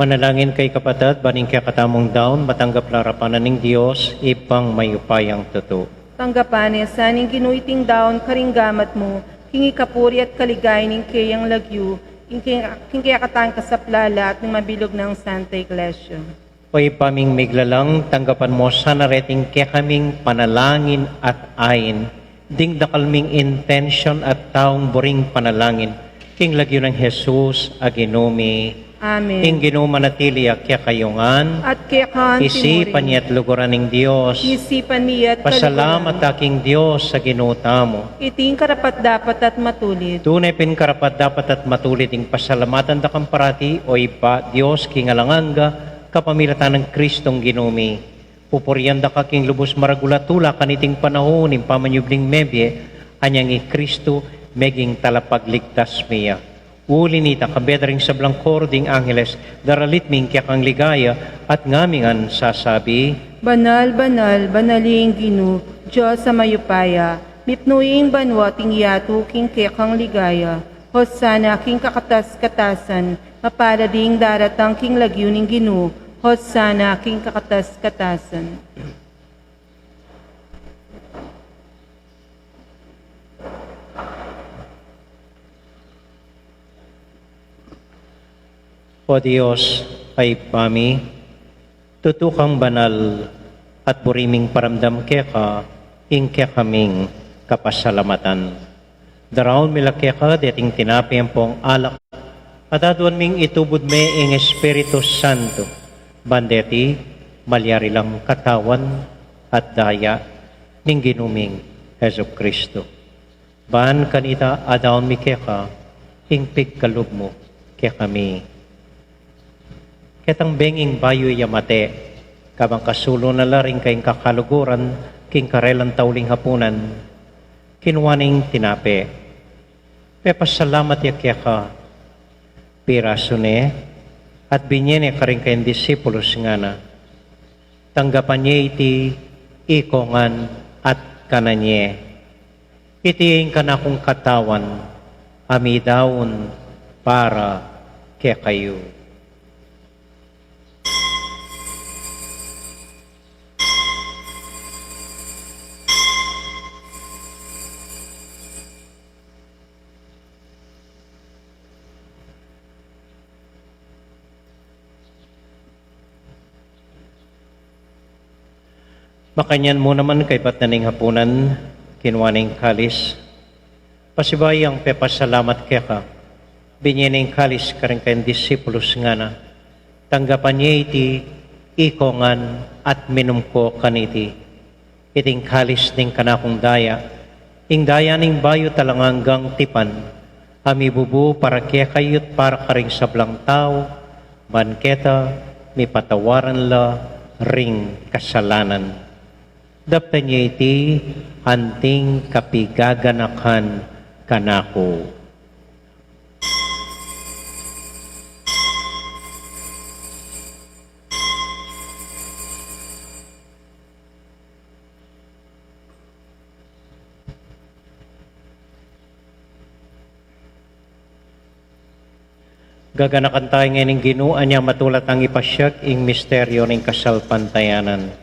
[SPEAKER 2] Manalangin kay kapatid, baning kaya katamong daon, matanggap larapanan ng Diyos, ipang mayupayang totoo.
[SPEAKER 1] Tanggapan saning ginuiting daon karinggamat mo, hingi kapuri at kaligay ning kayang lagyu, king kaya katang kasaplala at ng mabilog ng Santa Iglesia.
[SPEAKER 2] O ipaming miglalang, tanggapan mo sa narating kaya kaming panalangin at ayin, ding dakalming intention at taong buring panalangin, king lagyo ng Jesus, aginumi,
[SPEAKER 1] Amen.
[SPEAKER 2] king ginumanatili kaya kayungan,
[SPEAKER 1] At kaya kan
[SPEAKER 2] isipan niya at luguran ng Diyos,
[SPEAKER 1] isipan niya at
[SPEAKER 2] pasalamat aking Diyos sa ginutamo.
[SPEAKER 1] iting karapat dapat at matulid.
[SPEAKER 2] Tunay pin karapat dapat at matulid ing pasalamatan da kang parati o iba Diyos kingalanganga kapamilatan ng Kristong ginumi. Pupurian da ka king lubos maragulatula kaniting panahon ing pamanyubling mebye anyang i Kristo meging talapagligtas miya. Uli nita kabedring sa blangkording angeles daralit ming kaya kang ligaya at ngamingan sasabi,
[SPEAKER 1] Banal, banal, banaling ginu, Diyos sa mayupaya, mipnuing banwating yato king kekang ligaya, Hosanna king kakatas-katasan, mapalading daratang king lagyo ning ginu, Hosanna king kakatas-katasan.
[SPEAKER 2] O Diyos, ay pami, tutukang banal at buriming paramdam keka, ing kaming kapasalamatan. Daraon mila keka, deting tinapi ang pong alak, at aduan ming itubod me ing Espiritu Santo, bandeti, malyari lang katawan at daya, ning ginuming Heso Kristo. Ban kanita adaon mi keka, ing pigkalub mo, kaya kami. Ketang benging bayo yamate, kabang kasulo na laring kayong kakaluguran, king karelang tauling hapunan, kinuwaning tinape. Pepasalamat ya kaya ka, piraso ne, at binyene ka rin kayong disipulos nga na. Tanggapan niya iti ikongan at kananye. Itiing ka na kong katawan, amidawon para kaya kayo. Makanyan mo naman kay ba't naning hapunan, kinwaning kalis. Pasibay ang pepasalamat kaya ka. Binyaning kalis ka rin kayong disipulos nga na. Tanggapan niya iti ikongan at minumko kaniti. Iting kalis ning kanakong daya. Ing daya ning bayo talanganggang tipan. Ami bubu para kaya kayot para karing sablang tao. Banketa, mi patawaran la ring kasalanan. Daptan niya iti anting kapigaganakan kanako. Gaganakan tayo ngayon ng Ginoo anya matulat ang ipasyak ing misteryo ng kasalpantayanan.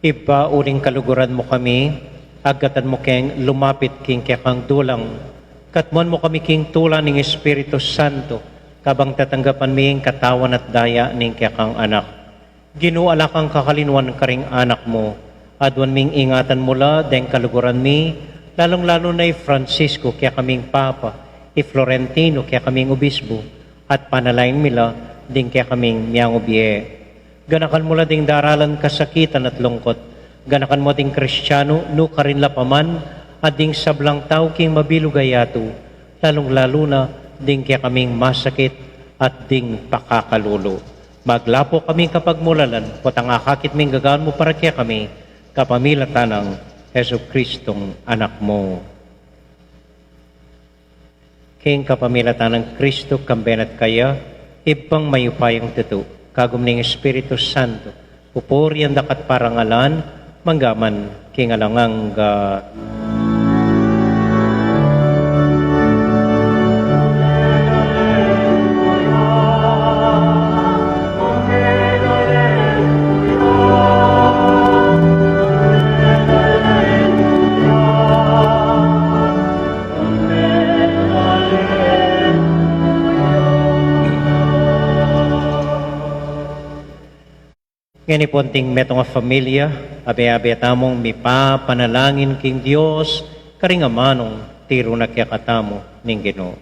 [SPEAKER 2] Iba uling kaluguran mo kami, agatan mo keng lumapit king kang dulang, katmon mo kami king tulan ng Espiritu Santo, kabang tatanggapan ming katawan at daya ning kang anak. Ginuala kang kakalinuan karing anak mo, adwan ming ingatan mula, deng kaluguran mi, lalong-lalo na Francisco kaya kaming Papa, Florentino kaya kaming Obispo, at panalain mila, ding kaya kaming miyang obye. Ganakan mula ding daralan kasakitan at lungkot. Ganakan mo ding Kristiyano, no karin lapaman, at ding sablang tao king mabilugayato, lalong-lalo na ding kaya kaming masakit at ding pakakalulo. Maglapo kaming kapagmulalan, potang akakit ming gagaan mo para kaya kami, kapamilatan ng Heso Kristong anak mo. King kapamilatan ng Kristo, kambenat kaya, ibang mayupayang tuto. Kagum ning Espiritu Santo, pupuri ang dakat parangalan, manggaman kingalangang Ngani ponting metong familia, abe-abe tamong mipapanalangin king Dios, karingamanong tiro na kaya katamo ning Ginoo.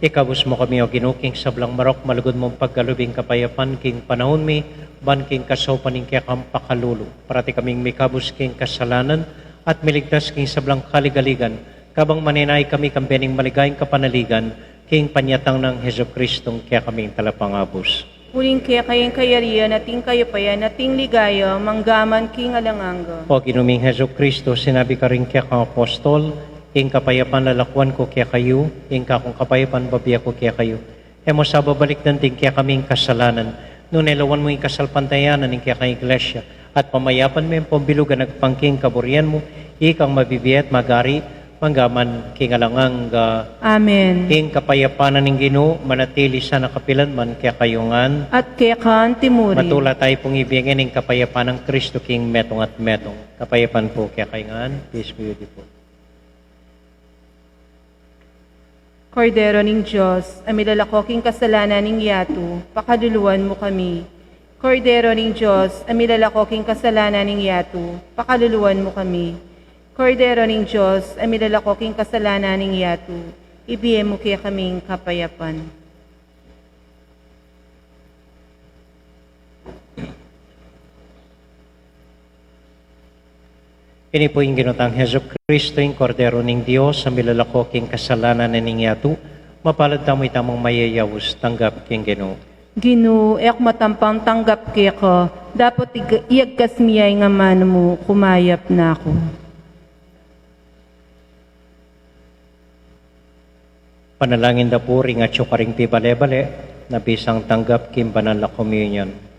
[SPEAKER 2] Ikabus mo kami o ginuking sablang marok, malugod mong pagkalubing kapayapan, king panahon mi, ban king kasopan king kang pakalulo. Parati kaming mikabus king kasalanan, at miligtas king sablang kaligaligan, kabang maninay kami kambening maligayang kapanaligan, king panyatang ng Heso Kristong kaya kaming talapangabos.
[SPEAKER 1] Uling kaya kayang kayariya, nating kayo pa yan, nating ligaya, manggaman king alanganga.
[SPEAKER 2] O ginuming Heso Kristo, sinabi ka rin kaya kang apostol, ing kapayapan lalakwan ko kaya kayo, ing kakong kapayapan babiya ko kaya kayo. Emo sa babalik nanting kaya kaming kasalanan, no nelawan mo ing kasalpantayanan ing kaya kang iglesia, at pamayapan mo yung pambilugan nagpangking kaburian mo, ikang mabibiyat magari, manggaman kingalangang
[SPEAKER 1] Amen.
[SPEAKER 2] ing kapayapanan ng Ginoo manatili sa nakapilan man kaya kayungan.
[SPEAKER 1] At kaya kan timuri.
[SPEAKER 2] Matula tayo pong ibigin ng kapayapan ng Kristo King metong at metong. Kapayapan po kaya kayungan. Peace be with you po.
[SPEAKER 1] Kordero ning Diyos, amilalakoking kasalanan ning yato, pakaluluwan mo kami. Kordero ning Diyos, amilalakoking kasalanan ning yato, pakaluluwan mo kami. Kordero ning Diyos, amilalakoking kasalanan ning yato, ibigay mo kaya kaming kapayapan.
[SPEAKER 2] Ini po yung ginutang Heso Kristo, yung Kordero ng Diyos, sa milalakoking kasalanan na ninyato, mapalad tamo'y tamang mayayawos, tanggap king Ginoo.
[SPEAKER 1] Ginoo, ek matampang tanggap kaya ka, dapat iagkas miyay nga mano mo, kumayap na ako.
[SPEAKER 2] Panalangin da po ring at syukaring pibale-bale, na bisang tanggap kim banal na communion.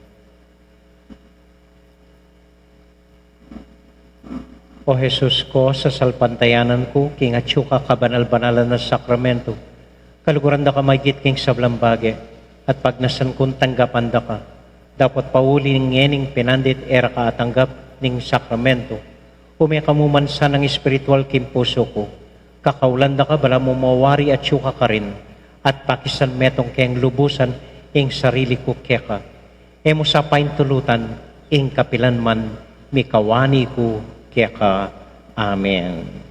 [SPEAKER 2] O Jesus ko, sa salpantayanan ko, king at syuka kabanal-banalan na sakramento, kaluguran da ka magit king sablambage, at pag nasan kong tanggapan da ka, dapat pauli ng ngening pinandit era ka atanggap ning sakramento, umekamumansa ng espiritual kim puso ko, kakaulan da ka bala mo mawari at syuka ka rin, at pakisan metong keng lubusan ing sarili ko keka. Emo sa paintulutan, ing kapilan man, mikawani ko keka. Amen.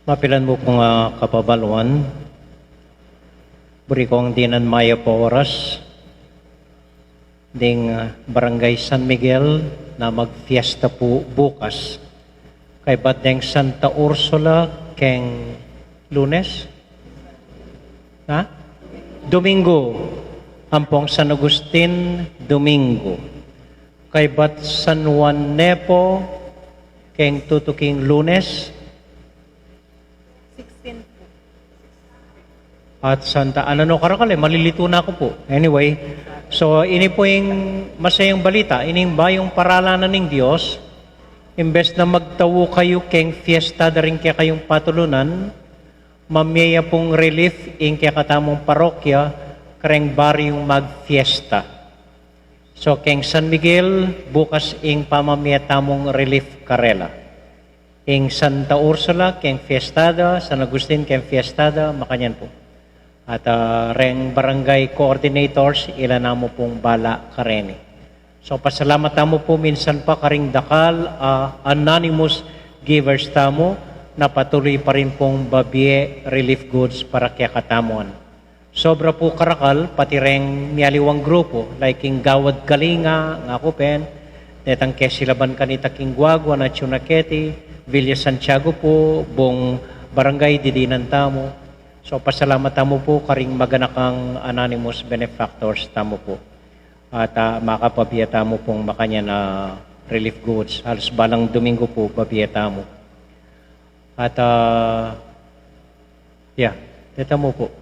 [SPEAKER 2] Mapilan mo pong kapabaluan. Buri ko ang dinan maya po oras. Ding Barangay San Miguel na magfiesta po bukas. Kay Bateng Santa Ursula keng Lunes? Ha? Domingo. Ampong San Agustin, Domingo. Kay Bat San Juan Nepo keng tutuking Lunes.
[SPEAKER 1] 16 po.
[SPEAKER 2] At Santa Ana no Karakal, malilito na ako po. Anyway, so ini po yung masayang balita. Ining ba yung paralanan ng Diyos? Imbes na magtawo kayo keng fiesta da rin kaya kayong patulunan, mamaya pong relief in kaya katamong parokya, kareng baryong magfiesta. So keng San Miguel, bukas ing pamamaya tamong relief karela. Ing Santa Ursula, keng fiestada, San Agustin, keng fiestada, makanyan po. At reng barangay coordinators, ilan na mo pong bala karene. So pasalamat tamo po minsan pa karing dakal, anonymous givers tamo, na patuloy pa rin pong babye relief goods para kaya katamuan. Sobra po karakal, pati reng mialiwang grupo, like ing Gawad Kalinga, nga kupen, netang kesilaban kanita king Guagua na Chunaketi, Villa Santiago po, buong barangay didinan tamo. So pasalamat tamo po karing maganakang anonymous benefactors tamo po. At makapabiyata mo pong makanya na relief goods. Halos balang Domingo po, babiyata mo. At, dito mo po.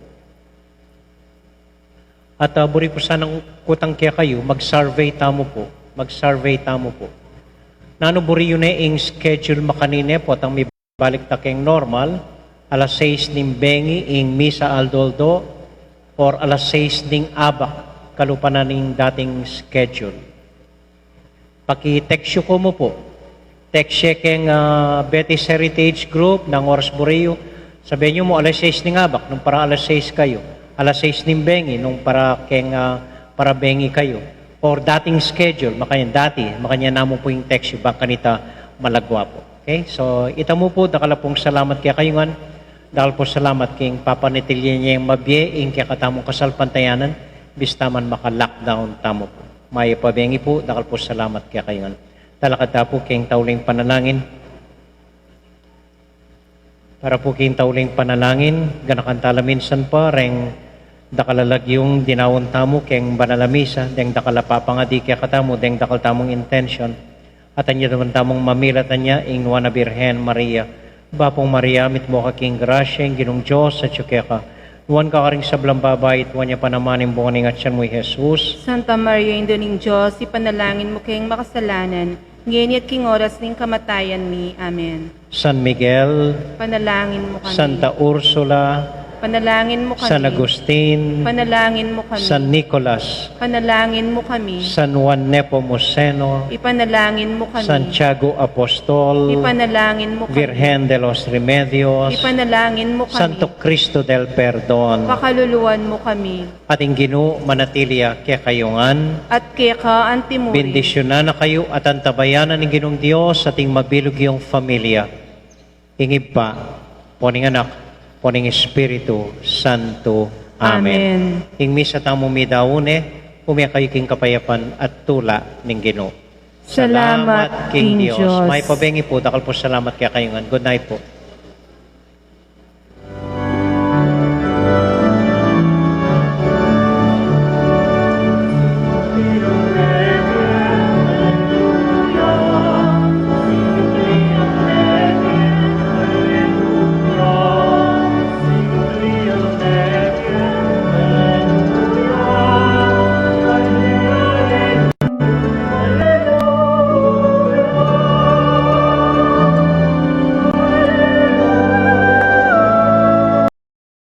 [SPEAKER 2] At buri po sanang kutang kaya kayo, mag-survey tamo po. Mag-survey tamo po. Nano buri yun ing schedule makanine po, tang may balik takeng normal, alas 6 ning bengi ing misa aldoldo, or alas 6 ning abak, kalupanan ning dating schedule. Paki-text ko mo po. Text keng Betis Heritage Group ng Oras Boreo. Sabihin nyo mo, alas 6 ning abak, nung para alas 6 kayo. Alas 6 ning bengi, nung para keng para bengi kayo. Or dating schedule, makanya namo po yung text yung bang kanita malagwa po. Okay? So, ita mo po, dakala pong salamat kaya kayungan. Dahil po salamat king papanitilya niya yung mabye, ing kaya katamong kasalpantayanan, bistaman maka-lockdown tamo po. May pabengi po, dakal po salamat kaya kayungan. Talakad po king tauling panalangin. Para po king tauling panalangin, ganakan talaminsan pa, reng dakalalag yung dinawon tamo keng banalamisa, deng dakalapapangadi kaya katamo, deng dakal tamong intention. At anya naman tamong mamilatan niya, ing Nuana Birhen Maria. Bapong Maria, mit mo ka king grasya, ing ginong Diyos at ka. Nuwan ka karing sablang babay, tuwan niya panamaning bunganing at siyan mo'y Jesus.
[SPEAKER 1] Santa Maria, Indoning Diyos, ipanalangin mo kayong makasalanan, ngayon at king oras ng kamatayan mi. Amen.
[SPEAKER 2] San Miguel,
[SPEAKER 1] Panalangin mo kami.
[SPEAKER 2] Santa Ursula,
[SPEAKER 1] Panalangin mo kami.
[SPEAKER 2] San Agustin,
[SPEAKER 1] Panalangin mo kami.
[SPEAKER 2] San Nicolas,
[SPEAKER 1] Panalangin mo kami.
[SPEAKER 2] San Juan Nepomuceno,
[SPEAKER 1] Ipanalangin mo kami.
[SPEAKER 2] Santiago Apostol,
[SPEAKER 1] Ipanalangin mo kami.
[SPEAKER 2] Virgen de los Remedios,
[SPEAKER 1] Ipanalangin mo kami.
[SPEAKER 2] Santo Cristo del Perdon,
[SPEAKER 1] Pakaluluan mo kami.
[SPEAKER 2] ating Ginoo manatilia kaya kayungan,
[SPEAKER 1] At keka antimuri.
[SPEAKER 2] bendisyonan na kayo at antabayanan ng Ginong Diyos ating mabilog yung familia. Ingib pa, poning anak, poning Espiritu Santo. Amen. Ing misa tamo midaune, umya kayo king kapayapan at tula ng Ginoo.
[SPEAKER 1] Salamat,
[SPEAKER 2] King
[SPEAKER 1] King
[SPEAKER 2] Diyos.
[SPEAKER 1] Diyos.
[SPEAKER 2] May pabengi po, dakal po salamat kaya kayungan. Good night po.